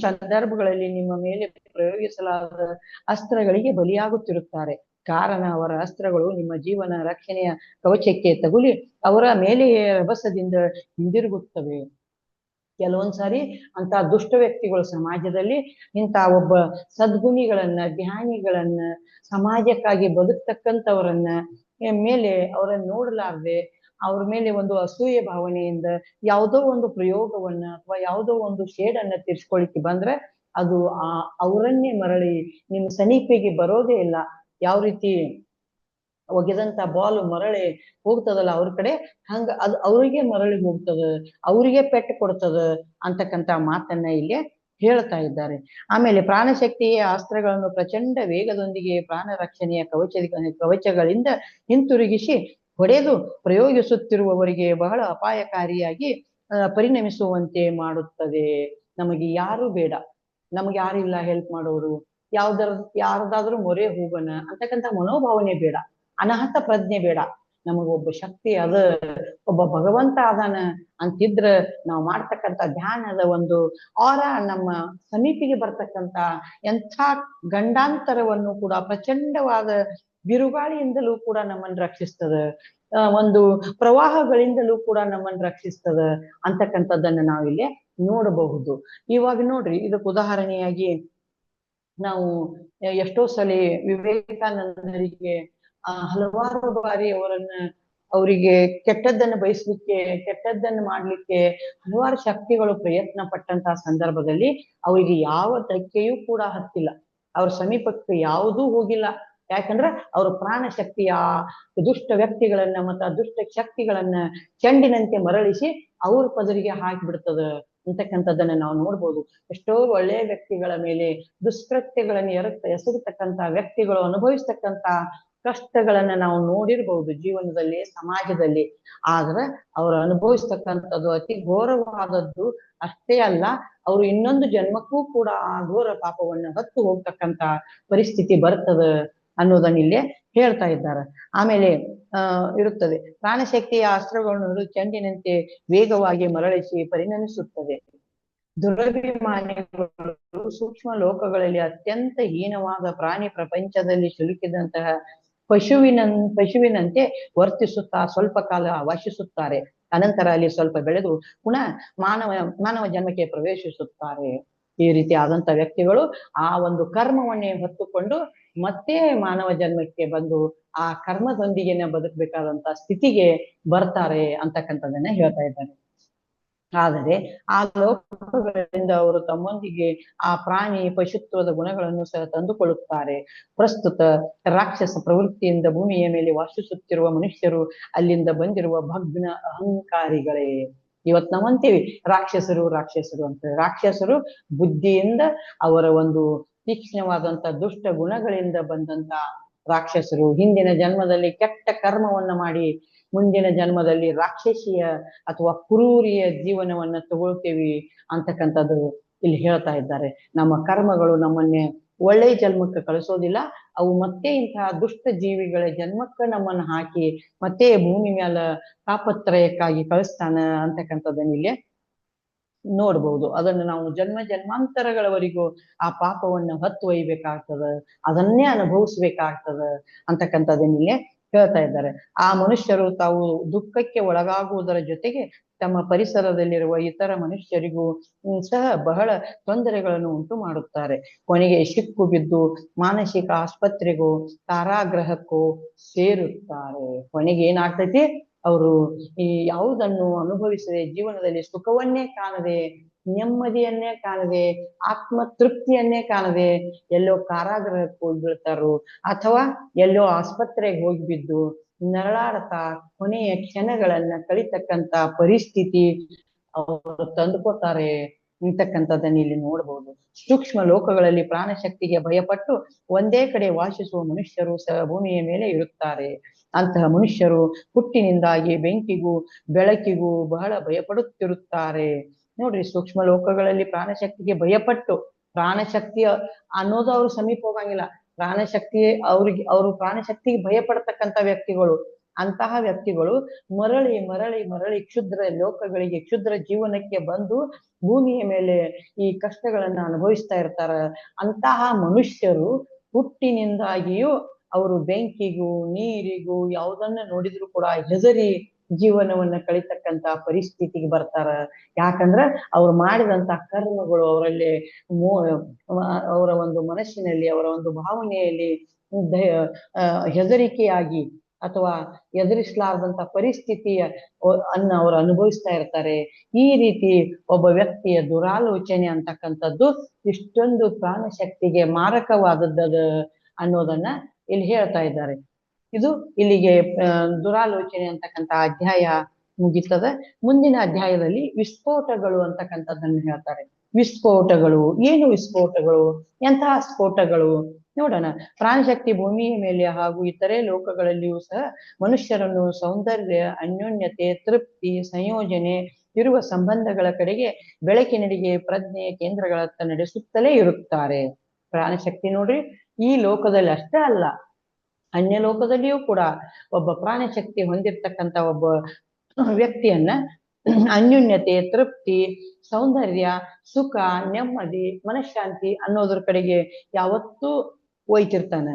ಸಂದರ್ಭಗಳಲ್ಲಿ ನಿಮ್ಮ ಮೇಲೆ ಪ್ರಯೋಗಿಸಲಾದ ಅಸ್ತ್ರಗಳಿಗೆ ಬಲಿಯಾಗುತ್ತಿರುತ್ತಾರೆ. ಕಾರಣ ಅವರ ಅಸ್ತ್ರಗಳು ನಿಮ್ಮ ಜೀವನ ರಕ್ಷಣೆಯ ಕವಚಕ್ಕೆ ತಗುಲಿ ಅವರ ಮೇಲೆ ರಭಸದಿಂದ ಹಿಂದಿರುಗುತ್ತವೆ. ಕೆಲವೊಂದ್ಸಾರಿ ಅಂತ ದುಷ್ಟ ವ್ಯಕ್ತಿಗಳು ಸಮಾಜದಲ್ಲಿ ಇಂಥ ಒಬ್ಬ ಸದ್ಗುಣಿಗಳನ್ನ, ಜ್ಞಾನಿಗಳನ್ನ, ಸಮಾಜಕ್ಕಾಗಿ ಬದುಕ್ತಕ್ಕಂಥವರನ್ನ ಮೇಲೆ ಅವರನ್ನ ನೋಡಲಾರ್ದೆ ಅವ್ರ ಮೇಲೆ ಒಂದು ಅಸೂಯೆ ಭಾವನೆಯಿಂದ ಯಾವುದೋ ಒಂದು ಪ್ರಯೋಗವನ್ನ ಅಥವಾ ಯಾವುದೋ ಒಂದು ಶೇಡನ್ನ ತೀರ್ಸ್ಕೊಳಿಕ್ಕೆ ಬಂದ್ರೆ ಅದು ಅವರನ್ನೇ ಮರಳಿ ನಿಮ್ಮ ಸಮೀಪೆಗೆ ಬರೋದೇ ಇಲ್ಲ. ಯಾವ ರೀತಿ ಒಗೆದಂತ ಬಾಲ್ ಮರಳಿ ಹೋಗ್ತದಲ್ಲ ಅವ್ರ ಕಡೆ, ಹಂಗ ಅದು ಅವ್ರಿಗೆ ಮರಳಿ ಹೋಗ್ತದ, ಅವ್ರಿಗೆ ಪೆಟ್ಟು ಕೊಡ್ತದ ಅಂತಕ್ಕಂತ ಮಾತನ್ನ ಇಲ್ಲಿ ಹೇಳ್ತಾ ಇದ್ದಾರೆ. ಆಮೇಲೆ ಪ್ರಾಣಶಕ್ತಿಯ ಅಸ್ತ್ರಗಳನ್ನು ಪ್ರಚಂಡ ವೇಗದೊಂದಿಗೆ ಪ್ರಾಣ ರಕ್ಷಣೆಯ ಕವಚಗಳಿಂದ ಹಿಂತಿರುಗಿಸಿ ಹೊಡೆದು ಪ್ರಯೋಗಿಸುತ್ತಿರುವವರಿಗೆ ಬಹಳ ಅಪಾಯಕಾರಿಯಾಗಿ ಪರಿಣಮಿಸುವಂತೆ ಮಾಡುತ್ತದೆ. ನಮಗೆ ಯಾರು ಬೇಡ, ನಮ್ಗೆ ಯಾರಿಲ್ಲ ಹೆಲ್ಪ್ ಮಾಡೋರು, ಯಾರದಾದ್ರೂ ಮೊರೆ ಹೋಗೋಣ ಅಂತಕ್ಕಂಥ ಮನೋಭಾವನೆ ಬೇಡ, ಅನಾಹತ ಪ್ರಜ್ಞೆ ಬೇಡ. ನಮಗೊಬ್ಬ ಶಕ್ತಿ ಅದ, ಒಬ್ಬ ಭಗವಂತ ಅದಾನ ಅಂತಿದ್ರ ನಾವು ಮಾಡ್ತಕ್ಕಂಥ ಧ್ಯಾನದ ಒಂದು ಆರ ನಮ್ಮ ಸಮೀಪಿಗೆ ಬರ್ತಕ್ಕಂಥ ಎಂಥ ಗಂಡಾಂತರವನ್ನು ಕೂಡ ಪ್ರಚಂಡವಾದ ಬಿರುಗಾಳಿಯಿಂದಲೂ ಕೂಡ ನಮ್ಮನ್ನು ರಕ್ಷಿಸ್ತದ, ಒಂದು ಪ್ರವಾಹಗಳಿಂದಲೂ ಕೂಡ ನಮ್ಮನ್ನು ರಕ್ಷಿಸ್ತದ ಅಂತಕ್ಕಂಥದ್ದನ್ನ ನಾವಿಲ್ಲಿ ನೋಡಬಹುದು. ಇವಾಗ ನೋಡ್ರಿ, ಇದಕ್ಕೆ ಉದಾಹರಣೆಯಾಗಿ ನಾವು ಎಷ್ಟೋ ಸಲ ವಿವೇಕಾನಂದರಿಗೆ ಹಲವಾರು ಬಾರಿ ಅವರಿಗೆ ಕೆಟ್ಟದ್ದನ್ನು ಬಯಸ್ಲಿಕ್ಕೆ, ಕೆಟ್ಟದ್ದನ್ನು ಮಾಡ್ಲಿಕ್ಕೆ ಹಲವಾರು ಶಕ್ತಿಗಳು ಪ್ರಯತ್ನ ಪಟ್ಟಂತಹ ಸಂದರ್ಭದಲ್ಲಿ ಅವರಿಗೆ ಯಾವ ಧಕ್ಕೆಯೂ ಕೂಡ ಹತ್ತಿಲ್ಲ, ಅವ್ರ ಸಮೀಪಕ್ಕೆ ಯಾವುದೂ ಹೋಗಿಲ್ಲ. ಯಾಕಂದ್ರ ಅವ್ರ ಪ್ರಾಣ ಶಕ್ತಿಯ ದುಷ್ಟ ವ್ಯಕ್ತಿಗಳನ್ನ ಮತ್ತು ದುಷ್ಟ ಶಕ್ತಿಗಳನ್ನ ಚೆಂಡಿನಂತೆ ಮರಳಿಸಿ ಅವ್ರ ಪದರಿಗೆ ಹಾಕಿಬಿಡ್ತದ ಅಂತಕ್ಕಂಥದ್ದನ್ನ ನಾವು ನೋಡ್ಬೋದು. ಎಷ್ಟೋ ಒಳ್ಳೆಯ ವ್ಯಕ್ತಿಗಳ ಮೇಲೆ ದುಷ್ಕೃತ್ಯಗಳನ್ನು ಎಸಗತಕ್ಕಂಥ ವ್ಯಕ್ತಿಗಳು ಅನುಭವಿಸ್ತಕ್ಕಂಥ ಕಷ್ಟಗಳನ್ನ ನಾವು ನೋಡಿರ್ಬಹುದು ಜೀವನದಲ್ಲಿ, ಸಮಾಜದಲ್ಲಿ. ಆದ್ರೆ ಅವರು ಅನುಭವಿಸ್ತಕ್ಕಂಥದ್ದು ಅತಿ ಘೋರವಾದದ್ದು ಅಷ್ಟೇ ಅಲ್ಲ, ಅವರು ಇನ್ನೊಂದು ಜನ್ಮಕ್ಕೂ ಕೂಡ ಆ ಘೋರ ಪಾಪವನ್ನು ಹೊತ್ತು ಹೋಗ್ತಕ್ಕಂಥ ಪರಿಸ್ಥಿತಿ ಬರ್ತದ ಅನ್ನೋದನ್ನ ಇಲ್ಲೇ ಹೇಳ್ತಾ ಇದ್ದಾರೆ. ಆಮೇಲೆ ಇರುತ್ತದೆ, ಪ್ರಾಣಶಕ್ತಿಯ ಅಸ್ತ್ರಗಳನ್ನು ಚೆಂಡಿನಂತೆ ವೇಗವಾಗಿ ಮರಳಿಸಿ ಪರಿಣಮಿಸುತ್ತದೆ. ದುರಭಿಮಾನಿಗಳು ಸೂಕ್ಷ್ಮ ಲೋಕಗಳಲ್ಲಿ ಅತ್ಯಂತ ಹೀನವಾದ ಪ್ರಾಣಿ ಪ್ರಪಂಚದಲ್ಲಿ ಸಿಲುಕಿದಂತಹ ಪಶುವಿನಂತೆ ವರ್ತಿಸುತ್ತಾ ಸ್ವಲ್ಪ ಕಾಲ ವಾಸಿಸುತ್ತಾರೆ. ಅನಂತರ ಅಲ್ಲಿ ಸ್ವಲ್ಪ ಬೆಳೆದು ಪುನಃ ಮಾನವ ಜನ್ಮಕ್ಕೆ ಪ್ರವೇಶಿಸುತ್ತಾರೆ. ಈ ರೀತಿ ಆದಂತ ವ್ಯಕ್ತಿಗಳು ಆ ಒಂದು ಕರ್ಮವನ್ನೇ ಹೊತ್ತುಕೊಂಡು ಮತ್ತೆ ಮಾನವ ಜನ್ಮಕ್ಕೆ ಬಂದು ಆ ಕರ್ಮದೊಂದಿಗೆನೆ ಬದುಕಬೇಕಾದಂತ ಸ್ಥಿತಿಗೆ ಬರ್ತಾರೆ ಅಂತಕ್ಕಂಥದ್ದನ್ನ ಹೇಳ್ತಾ ಇದ್ದಾರೆ. ಆದರೆ ಆ ಲೋಕಗಳಿಂದ ಅವರು ತಮ್ಮೊಂದಿಗೆ ಆ ಪ್ರಾಣಿ ಪಶುತ್ವದ ಗುಣಗಳನ್ನು ಸಹ ತಂದುಕೊಳ್ಳುತ್ತಾರೆ. ಪ್ರಸ್ತುತ ರಾಕ್ಷಸ ಪ್ರವೃತ್ತಿಯಿಂದ ಭೂಮಿಯ ಮೇಲೆ ವಾಸಿಸುತ್ತಿರುವ ಮನುಷ್ಯರು ಅಲ್ಲಿಂದ ಬಂದಿರುವ ಭಗ್ನ ಅಹಂಕಾರಿಗಳೇ. ಇವತ್ತು ನಾವು ಅಂತೀವಿ ರಾಕ್ಷಸರು ಅಂತ. ರಾಕ್ಷಸರು ಬುದ್ಧಿಯಿಂದ, ಅವರ ಒಂದು ತೀಕ್ಷ್ಣವಾದಂತ ದುಷ್ಟ ಗುಣಗಳಿಂದ ಬಂದಂತ ರಾಕ್ಷಸರು. ಹಿಂದಿನ ಜನ್ಮದಲ್ಲಿ ಕೆಟ್ಟ ಕರ್ಮವನ್ನ ಮಾಡಿ ಮುಂದಿನ ಜನ್ಮದಲ್ಲಿ ರಾಕ್ಷಸಿಯ ಅಥವಾ ಕ್ರೂರಿಯ ಜೀವನವನ್ನ ತಗೊಳ್ತೇವಿ ಅಂತಕ್ಕಂಥದ್ದು ಇಲ್ಲಿ ಹೇಳ್ತಾ ಇದ್ದಾರೆ. ನಮ್ಮ ಕರ್ಮಗಳು ನಮ್ಮನ್ನೇ ಒಳ್ಳೆಯ ಜನ್ಮಕ್ಕೆ ಕಳಿಸೋದಿಲ್ಲ, ಅವು ಮತ್ತೆ ಇಂತಹ ದುಷ್ಟ ಜೀವಿಗಳ ಜನ್ಮಕ್ಕೆ ನಮ್ಮನ್ನ ಹಾಕಿ ಮತ್ತೆ ಭೂಮಿ ಮೇಲೆ ತಾಪತ್ರಯಕ್ಕಾಗಿ ಕಳಿಸ್ತಾನ ಅಂತಕ್ಕಂಥದ್ದನ್ನ ಇಲ್ಲಿ ನೋಡ್ಬಹುದು. ಅದನ್ನು ನಾವು ಜನ್ಮಾಂತರಗಳವರೆಗೂ ಆ ಪಾಪವನ್ನು ಹೊತ್ತು ಒಯ್ಬೇಕಾಗ್ತದ, ಅದನ್ನೇ ಅನುಭವಿಸ್ಬೇಕಾಗ್ತದ ಅಂತಕ್ಕಂಥದ್ದನ್ನ ಇಲ್ಲೇ ಹೇಳ್ತಾ ಇದ್ದಾರೆ. ಆ ಮನುಷ್ಯರು ತಾವು ದುಃಖಕ್ಕೆ ಒಳಗಾಗುವುದರ ಜೊತೆಗೆ ತಮ್ಮ ಪರಿಸರದಲ್ಲಿರುವ ಇತರ ಮನುಷ್ಯರಿಗೂ ಸಹ ಬಹಳ ತೊಂದರೆಗಳನ್ನು ಉಂಟು ಮಾಡುತ್ತಾರೆ. ಕೊನೆಗೆ ಸಿಕ್ಕು ಬಿದ್ದು ಮಾನಸಿಕ ಆಸ್ಪತ್ರೆಗೂ ಕಾರಾಗೃಹಕ್ಕೂ ಸೇರುತ್ತಾರೆ. ಕೊನೆಗೆ ಏನಾಗ್ತೈತಿ, ಅವರು ಈ ಯಾವುದನ್ನು ಅನುಭವಿಸದೆ, ಜೀವನದಲ್ಲಿ ಸುಖವನ್ನೇ ಕಾಣದೆ, ನೆಮ್ಮದಿಯನ್ನೇ ಕಾಣದೆ, ಆತ್ಮ ತೃಪ್ತಿಯನ್ನೇ ಕಾಣದೆ ಎಲ್ಲೋ ಕಾರಾಗೃಹಕ್ಕೆ ಹೋಗಿ ಬೀಳ್ತಾರೋ ಅಥವಾ ಎಲ್ಲೋ ಆಸ್ಪತ್ರೆಗೆ ಹೋಗಿ ಬಿದ್ದು ನರಳಾಡ್ತಾ ಕೊನೆಯ ಕ್ಷಣಗಳನ್ನ ಕಳಿತಕ್ಕಂತ ಪರಿಸ್ಥಿತಿ ಅವರು ತಂದುಕೊತಾರೆ ಅಂತಕ್ಕಂಥದ್ದನ್ನ ಇಲ್ಲಿ ನೋಡ್ಬೋದು. ಸೂಕ್ಷ್ಮ ಲೋಕಗಳಲ್ಲಿ ಪ್ರಾಣಶಕ್ತಿಗೆ ಭಯಪಟ್ಟು ಒಂದೇ ಕಡೆ ವಾಸಿಸುವ ಮನುಷ್ಯರು ಸಹ ಭೂಮಿಯ ಮೇಲೆ ಇರುತ್ತಾರೆ. ಅಂತಹ ಮನುಷ್ಯರು ಹುಟ್ಟಿನಿಂದಾಗಿ ಬೆಂಕಿಗೂ ಬೆಳಕಿಗೂ ಬಹಳ ಭಯಪಡುತ್ತಿರುತ್ತಾರೆ. ನೋಡ್ರಿ, ಸೂಕ್ಷ್ಮ ಲೋಕಗಳಲ್ಲಿ ಪ್ರಾಣಶಕ್ತಿಗೆ ಭಯಪಟ್ಟು, ಪ್ರಾಣಶಕ್ತಿ ಅನ್ನೋದು ಅವ್ರು ಸಮೀಪ ಹೋಗಂಗಿಲ್ಲ, ಪ್ರಾಣಶಕ್ತಿ ಅವರು ಪ್ರಾಣಶಕ್ತಿಗೆ ಭಯಪಡ್ತಕ್ಕಂಥ ವ್ಯಕ್ತಿಗಳು. ಅಂತಹ ವ್ಯಕ್ತಿಗಳು ಮರಳಿ ಮರಳಿ ಮರಳಿ ಕ್ಷುದ್ರ ಲೋಕಗಳಿಗೆ, ಕ್ಷುದ್ರ ಜೀವನಕ್ಕೆ ಬಂದು ಭೂಮಿಯ ಮೇಲೆ ಈ ಕಷ್ಟಗಳನ್ನ ಅನುಭವಿಸ್ತಾ ಇರ್ತಾರ. ಅಂತಹ ಮನುಷ್ಯರು ಹುಟ್ಟಿನಿಂದಾಗಿಯೂ ಅವರು ಬೆಂಕಿಗೂ ನೀರಿಗೂ ಯಾವುದನ್ನ ನೋಡಿದ್ರು ಕೂಡ ಹೆದರಿ ಜೀವನವನ್ನ ಕಳಿತಕ್ಕಂತ ಪರಿಸ್ಥಿತಿಗೆ ಬರ್ತಾರ. ಯಾಕಂದ್ರ ಅವ್ರು ಮಾಡಿದಂತ ಕರ್ಮಗಳು ಅವರಲ್ಲಿ ಅವರ ಒಂದು ಮನಸ್ಸಿನಲ್ಲಿ, ಅವರ ಒಂದು ಭಾವನೆಯಲ್ಲಿ ಹೆದರಿಕೆಯಾಗಿ ಅಥವಾ ಎದುರಿಸಲಾರದಂತ ಪರಿಸ್ಥಿತಿಯ ಅವರು ಅನುಭವಿಸ್ತಾ ಇರ್ತಾರೆ. ಈ ರೀತಿ ಒಬ್ಬ ವ್ಯಕ್ತಿಯ ದುರಾಲೋಚನೆ ಅಂತಕ್ಕಂಥದ್ದು ಇಷ್ಟೊಂದು ಪ್ರಾಣಶಕ್ತಿಗೆ ಮಾರಕವಾದದ್ದು ಅನ್ನೋದನ್ನ ಇಲ್ಲಿ ಹೇಳ್ತಾ ಇದ್ದಾರೆ. ಇದು ಇಲ್ಲಿಗೆ ದುರಾಲೋಚನೆ ಅಂತಕ್ಕಂಥ ಅಧ್ಯಾಯ ಮುಗಿತದ. ಮುಂದಿನ ಅಧ್ಯಾಯದಲ್ಲಿ ವಿಸ್ಫೋಟಗಳು ಅಂತಕ್ಕಂಥದ್ದನ್ನು ಹೇಳ್ತಾರೆ. ವಿಸ್ಫೋಟಗಳು ಏನು? ವಿಸ್ಫೋಟಗಳು ಎಂತಹ ಸ್ಫೋಟಗಳು ನೋಡೋಣ. ಪ್ರಾಣಶಕ್ತಿ ಭೂಮಿಯ ಮೇಲೆ ಹಾಗೂ ಇತರೆ ಲೋಕಗಳಲ್ಲಿಯೂ ಸಹ ಮನುಷ್ಯರನ್ನು ಸೌಂದರ್ಯ, ಅನ್ಯೋನ್ಯತೆ, ತೃಪ್ತಿ, ಸಂಯೋಜನೆ ಇರುವ ಸಂಬಂಧಗಳ ಕಡೆಗೆ ಬೆಳಕಿನೆಡೆಗೆ ಪ್ರಜ್ಞೆ ಕೇಂದ್ರಗಳತ್ತ ನಡೆಸುತ್ತಲೇ ಇರುತ್ತಾರೆ. ಪ್ರಾಣಶಕ್ತಿ ನೋಡ್ರಿ, ಈ ಲೋಕದಲ್ಲಿ ಅಷ್ಟೇ ಅಲ್ಲ, ಅನ್ಯ ಲೋಕದಲ್ಲಿಯೂ ಕೂಡ ಒಬ್ಬ ಪ್ರಾಣಶಕ್ತಿ ಹೊಂದಿರತಕ್ಕಂತ ಒಬ್ಬ ವ್ಯಕ್ತಿಯನ್ನ ಅನ್ಯೋನ್ಯತೆ, ತೃಪ್ತಿ, ಸೌಂದರ್ಯ, ಸುಖ, ನೆಮ್ಮದಿ, ಮನಃಶಾಂತಿ ಅನ್ನೋದ್ರ ಕಡೆಗೆ ಯಾವತ್ತೂ ಒಯ್ತಿರ್ತಾನೆ.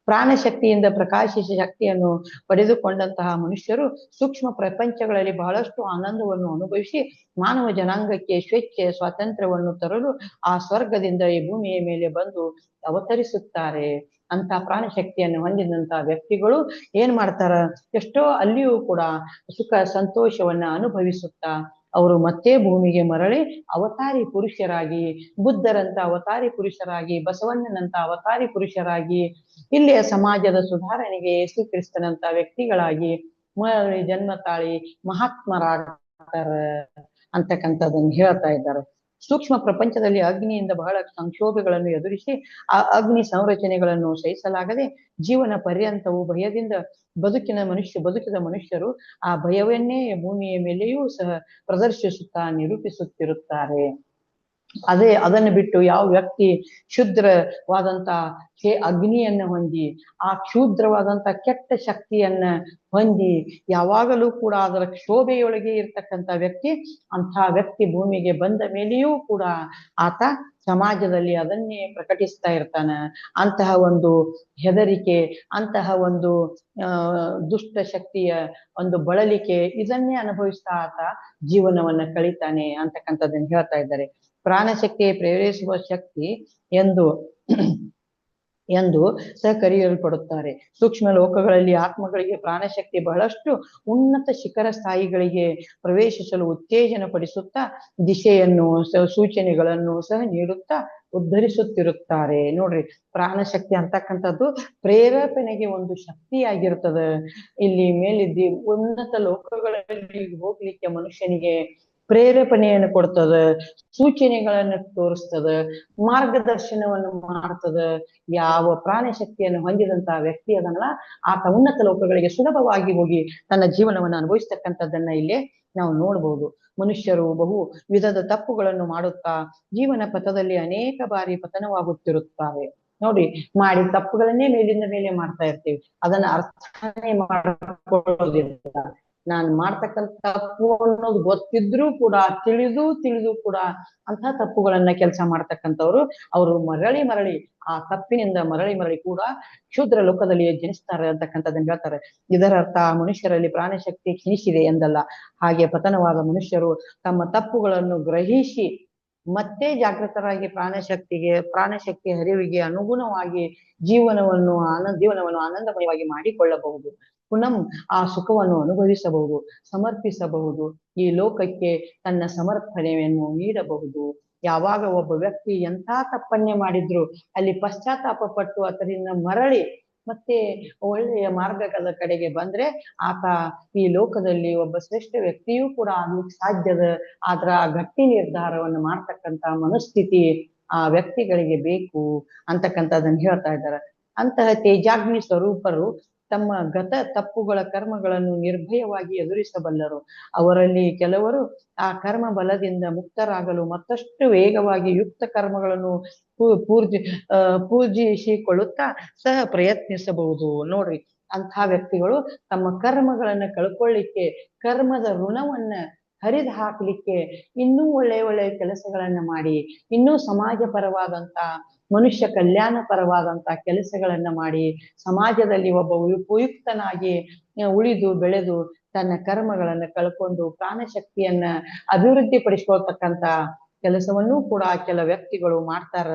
ಪ್ರಾಣಶಕ್ತಿಯಿಂದ ಪ್ರಕಾಶಿಸ ಶಕ್ತಿಯನ್ನು ಪಡೆದುಕೊಂಡಂತಹ ಮನುಷ್ಯರು ಸೂಕ್ಷ್ಮ ಪ್ರಪಂಚಗಳಲ್ಲಿ ಬಹಳಷ್ಟು ಆನಂದವನ್ನು ಅನುಭವಿಸಿ ಮಾನವ ಜನಾಂಗಕ್ಕೆ ಸ್ವೇಚ್ಛೆ, ಸ್ವಾತಂತ್ರ್ಯವನ್ನು ತರಲು ಆ ಸ್ವರ್ಗದಿಂದ ಈ ಭೂಮಿಯ ಮೇಲೆ ಬಂದು ಅವತರಿಸುತ್ತಾರೆ. ಅಂತ ಪ್ರಾಣಶಕ್ತಿಯನ್ನು ಹೊಂದಿದಂತಹ ವ್ಯಕ್ತಿಗಳು ಏನ್ ಮಾಡ್ತಾರ? ಎಷ್ಟೋ ಅಲ್ಲಿಯೂ ಕೂಡ ಸುಖ ಸಂತೋಷವನ್ನ ಅನುಭವಿಸುತ್ತಾ ಅವರು ಮತ್ತೆ ಭೂಮಿಗೆ ಮರಳಿ ಅವತಾರಿ ಪುರುಷರಾಗಿ, ಬುದ್ಧರಂತ ಅವತಾರಿ ಪುರುಷರಾಗಿ, ಬಸವಣ್ಣನಂತ ಅವತಾರಿ ಪುರುಷರಾಗಿ, ಇಲ್ಲಿಯ ಸಮಾಜದ ಸುಧಾರಣೆಗೆ ಯೇಸು ಕ್ರಿಸ್ತನಂತ ವ್ಯಕ್ತಿಗಳಾಗಿ ಮರಳಿ ಜನ್ಮ ತಾಳಿ ಮಹಾತ್ಮರಾಗ್ತಾರ ಅಂತಕ್ಕಂಥದ್ದನ್ನು ಹೇಳ್ತಾ ಇದ್ದಾರೆ. ಸೂಕ್ಷ್ಮ ಪ್ರಪಂಚದಲ್ಲಿ ಅಗ್ನಿಯಿಂದ ಬಹಳ ಸಂಕ್ಷೋಭಗಳನ್ನು ಎದುರಿಸಿ ಆ ಅಗ್ನಿ ಸಂರಚನೆಗಳನ್ನು ಸಹಿಸಲಾಗದೆ ಜೀವನ ಪರ್ಯಂತವು ಭಯದಿಂದ ಬದುಕಿದ ಮನುಷ್ಯರು ಆ ಭಯವನ್ನೇ ಭೂಮಿಯ ಮೇಲೆಯೂ ಸಹ ಪ್ರದರ್ಶಿಸುತ್ತಾ ನಿರೂಪಿಸುತ್ತಿರುತ್ತಾರೆ. ಅದನ್ನು ಬಿಟ್ಟು ಯಾವ ವ್ಯಕ್ತಿ ಶುದ್ರವಾದಂತ ಅಗ್ನಿಯನ್ನ ಹೊಂದಿ ಆ ಕ್ಷುದ್ರವಾದಂತ ಕೆಟ್ಟ ಶಕ್ತಿಯನ್ನ ಹೊಂದಿ ಯಾವಾಗಲೂ ಕೂಡ ಅದರ ಕ್ಷೋಭೆಯೊಳಗೆ ಇರ್ತಕ್ಕಂಥ ವ್ಯಕ್ತಿ, ಅಂತಹ ವ್ಯಕ್ತಿ ಭೂಮಿಗೆ ಬಂದ ಮೇಲೆಯೂ ಕೂಡ ಆತ ಸಮಾಜದಲ್ಲಿ ಅದನ್ನೇ ಪ್ರಕಟಿಸ್ತಾ ಇರ್ತಾನ. ಅಂತಹ ಒಂದು ಹೆದರಿಕೆ, ಅಂತಹ ಒಂದು ದುಷ್ಟ ಶಕ್ತಿಯ ಒಂದು ಬಳಲಿಕೆ, ಇದನ್ನೇ ಅನುಭವಿಸ್ತಾ ಆತ ಜೀವನವನ್ನ ಕಳೀತಾನೆ ಅಂತಕ್ಕಂಥದ್ದನ್ನು ಹೇಳ್ತಾ ಇದ್ದಾರೆ. ಪ್ರಾಣಶಕ್ತಿ ಪ್ರೇರೇಪಿಸುವ ಶಕ್ತಿ ಎಂದು ಸಹ ಕರೆಯಲ್ಪಡುತ್ತಾರೆ. ಸೂಕ್ಷ್ಮ ಲೋಕಗಳಲ್ಲಿ ಆತ್ಮಗಳಿಗೆ ಪ್ರಾಣಶಕ್ತಿ ಬಹಳಷ್ಟು ಉನ್ನತ ಶಿಖರ ಸ್ಥಾಯಿಗಳಿಗೆ ಪ್ರವೇಶಿಸಲು ಉತ್ತೇಜನ ಪಡಿಸುತ್ತಾ ದಿಶೆಯನ್ನು ಸೂಚನೆಗಳನ್ನು ಸಹ ನೀಡುತ್ತಾ ಉದ್ಧರಿಸುತ್ತಿರುತ್ತಾರೆ. ನೋಡ್ರಿ, ಪ್ರಾಣಶಕ್ತಿ ಅಂತಕ್ಕಂಥದ್ದು ಪ್ರೇರೇಪಣೆಗೆ ಒಂದು ಶಕ್ತಿಯಾಗಿರ್ತದೆ. ಇಲ್ಲಿ ಮೇಲಿದ್ದಿ ಉನ್ನತ ಲೋಕಗಳಲ್ಲಿ ಹೋಗ್ಲಿಕ್ಕೆ ಮನುಷ್ಯನಿಗೆ ಪ್ರೇರೇಪಣೆಯನ್ನು ಕೊಡ್ತದ, ಸೂಚನೆಗಳನ್ನು ತೋರಿಸ್ತದ, ಮಾರ್ಗದರ್ಶನವನ್ನು ಮಾಡ್ತದ. ಯಾವ ಪ್ರಾಣಶಕ್ತಿಯನ್ನು ಹೊಂದಿದಂತಹ ವ್ಯಕ್ತಿ ಅದನ್ನಲ್ಲ, ಆತ ಉನ್ನತ ಲೋಕಗಳಿಗೆ ಸುಲಭವಾಗಿ ಹೋಗಿ ತನ್ನ ಜೀವನವನ್ನು ಅನುಭವಿಸ್ತಕ್ಕಂಥದ್ದನ್ನ ಇಲ್ಲಿ ನಾವು ನೋಡ್ಬೋದು. ಮನುಷ್ಯರು ಬಹು ವಿಧದ ತಪ್ಪುಗಳನ್ನು ಮಾಡುತ್ತಾ ಜೀವನ ಪಥದಲ್ಲಿ ಅನೇಕ ಬಾರಿ ಪತನವಾಗುತ್ತಿರುತ್ತಾರೆ. ನೋಡಿ, ಮಾಡಿ ತಪ್ಪುಗಳನ್ನೇ ಮೇಲಿಂದ ಮೇಲೆ ಮಾಡ್ತಾ ಇರ್ತೀವಿ, ಅದನ್ನ ಅರ್ಥನೇ ಮಾಡ್ಕೊಳ್ಳೋದಿಲ್ಲ. ನಾನ್ ಮಾಡ್ತಕ್ಕಂಥ ತಪ್ಪು ಅನ್ನೋದು ಗೊತ್ತಿದ್ರೂ ಕೂಡ ತಿಳಿದು ಕೂಡ ಅಂತಹ ತಪ್ಪುಗಳನ್ನ ಕೆಲಸ ಮಾಡ್ತಕ್ಕಂಥವ್ರು ಅವರು ಮರಳಿ ಆ ತಪ್ಪಿನಿಂದ ಮರಳಿ ಕೂಡ ಕ್ಷುದ್ರ ಲೋಕದಲ್ಲಿ ಜನಿಸ್ತಾರೆ ಅಂತಕ್ಕಂಥದ್ದನ್ನ ಹೇಳ್ತಾರೆ. ಇದರ ಅರ್ಥ ಮನುಷ್ಯರಲ್ಲಿ ಪ್ರಾಣಶಕ್ತಿ ಕ್ಷೀಣಿಸಿದೆ ಎಂದಲ್ಲ. ಹಾಗೆ ಪತನವಾದ ಮನುಷ್ಯರು ತಮ್ಮ ತಪ್ಪುಗಳನ್ನು ಗ್ರಹಿಸಿ ಮತ್ತೆ ಜಾಗೃತರಾಗಿ ಪ್ರಾಣಶಕ್ತಿ ಹರಿವಿಗೆ ಅನುಗುಣವಾಗಿ ಜೀವನವನ್ನು ಆನಂದಮಯವಾಗಿ ಮಾಡಿಕೊಳ್ಳಬಹುದು. ಪುನಃ ಆ ಸುಖವನ್ನು ಅನುಭವಿಸಬಹುದು, ಸಮರ್ಪಿಸಬಹುದು, ಈ ಲೋಕಕ್ಕೆ ತನ್ನ ಸಮರ್ಪಣೆಯನ್ನು ನೀಡಬಹುದು. ಯಾವಾಗ ಒಬ್ಬ ವ್ಯಕ್ತಿ ಎಂಥ ತಪ್ಪನ್ನೇ ಮಾಡಿದ್ರು ಅಲ್ಲಿ ಪಶ್ಚಾತ್ತಾಪ ಪಟ್ಟು ಅದರಿಂದ ಮರಳಿ ಮತ್ತೆ ಒಳ್ಳೆಯ ಮಾರ್ಗದ ಕಡೆಗೆ ಬಂದ್ರೆ ಆತ ಈ ಲೋಕದಲ್ಲಿ ಒಬ್ಬ ಶ್ರೇಷ್ಠ ವ್ಯಕ್ತಿಯೂ ಕೂಡ ಆಗ್ಲಿಕ್ಕೆ ಸಾಧ್ಯದ. ಆದ್ರ ಆ ಗಟ್ಟಿ ನಿರ್ಧಾರವನ್ನು ಮಾಡ್ತಕ್ಕಂತ ಮನಸ್ಥಿತಿ ಆ ವ್ಯಕ್ತಿಗಳಿಗೆ ಬೇಕು ಅಂತಕ್ಕಂಥದ್ದನ್ನು ಹೇಳ್ತಾ ಇದ್ದಾರೆ. ಅಂತಹ ತೇಜಾಗ್ನಿ ಸ್ವರೂಪರು ತಮ್ಮ ಗತ ತಪ್ಪುಗಳ ಕರ್ಮಗಳನ್ನು ನಿರ್ಭಯವಾಗಿ ಎದುರಿಸಬಲ್ಲರು. ಅವರಲ್ಲಿ ಕೆಲವರು ಆ ಕರ್ಮ ಬಲದಿಂದ ಮುಕ್ತರಾಗಲು ಮತ್ತಷ್ಟು ವೇಗವಾಗಿ ಯುಕ್ತ ಕರ್ಮಗಳನ್ನು ಪೂಜಿಸಿಕೊಳ್ಳುತ್ತಾ ಸಹ ಪ್ರಯತ್ನಿಸಬಹುದು. ನೋಡ್ರಿ, ಅಂತಹ ವ್ಯಕ್ತಿಗಳು ತಮ್ಮ ಕರ್ಮಗಳನ್ನ ಕಳ್ಕೊಳ್ಳಿಕ್ಕೆ, ಕರ್ಮದ ಋಣವನ್ನ ಹರಿದು ಹಾಕ್ಲಿಕ್ಕೆ ಇನ್ನೂ ಒಳ್ಳೆಯ ಕೆಲಸಗಳನ್ನ ಮಾಡಿ, ಇನ್ನೂ ಸಮಾಜ ಪರವಾದಂತ ಮನುಷ್ಯ ಕಲ್ಯಾಣ ಪರವಾದಂತ ಕೆಲಸಗಳನ್ನ ಮಾಡಿ ಸಮಾಜದಲ್ಲಿ ಒಬ್ಬ ಉಪಯುಕ್ತನಾಗಿ ಉಳಿದು ಬೆಳೆದು ತನ್ನ ಕರ್ಮಗಳನ್ನ ಕಳ್ಕೊಂಡು ಪ್ರಾಣಶಕ್ತಿಯನ್ನ ಅಭಿವೃದ್ಧಿ ಪಡಿಸ್ಕೊಳ್ತಕ್ಕಂತ ಕೆಲಸವನ್ನೂ ಕೂಡ ಕೆಲ ವ್ಯಕ್ತಿಗಳು ಮಾಡ್ತಾರ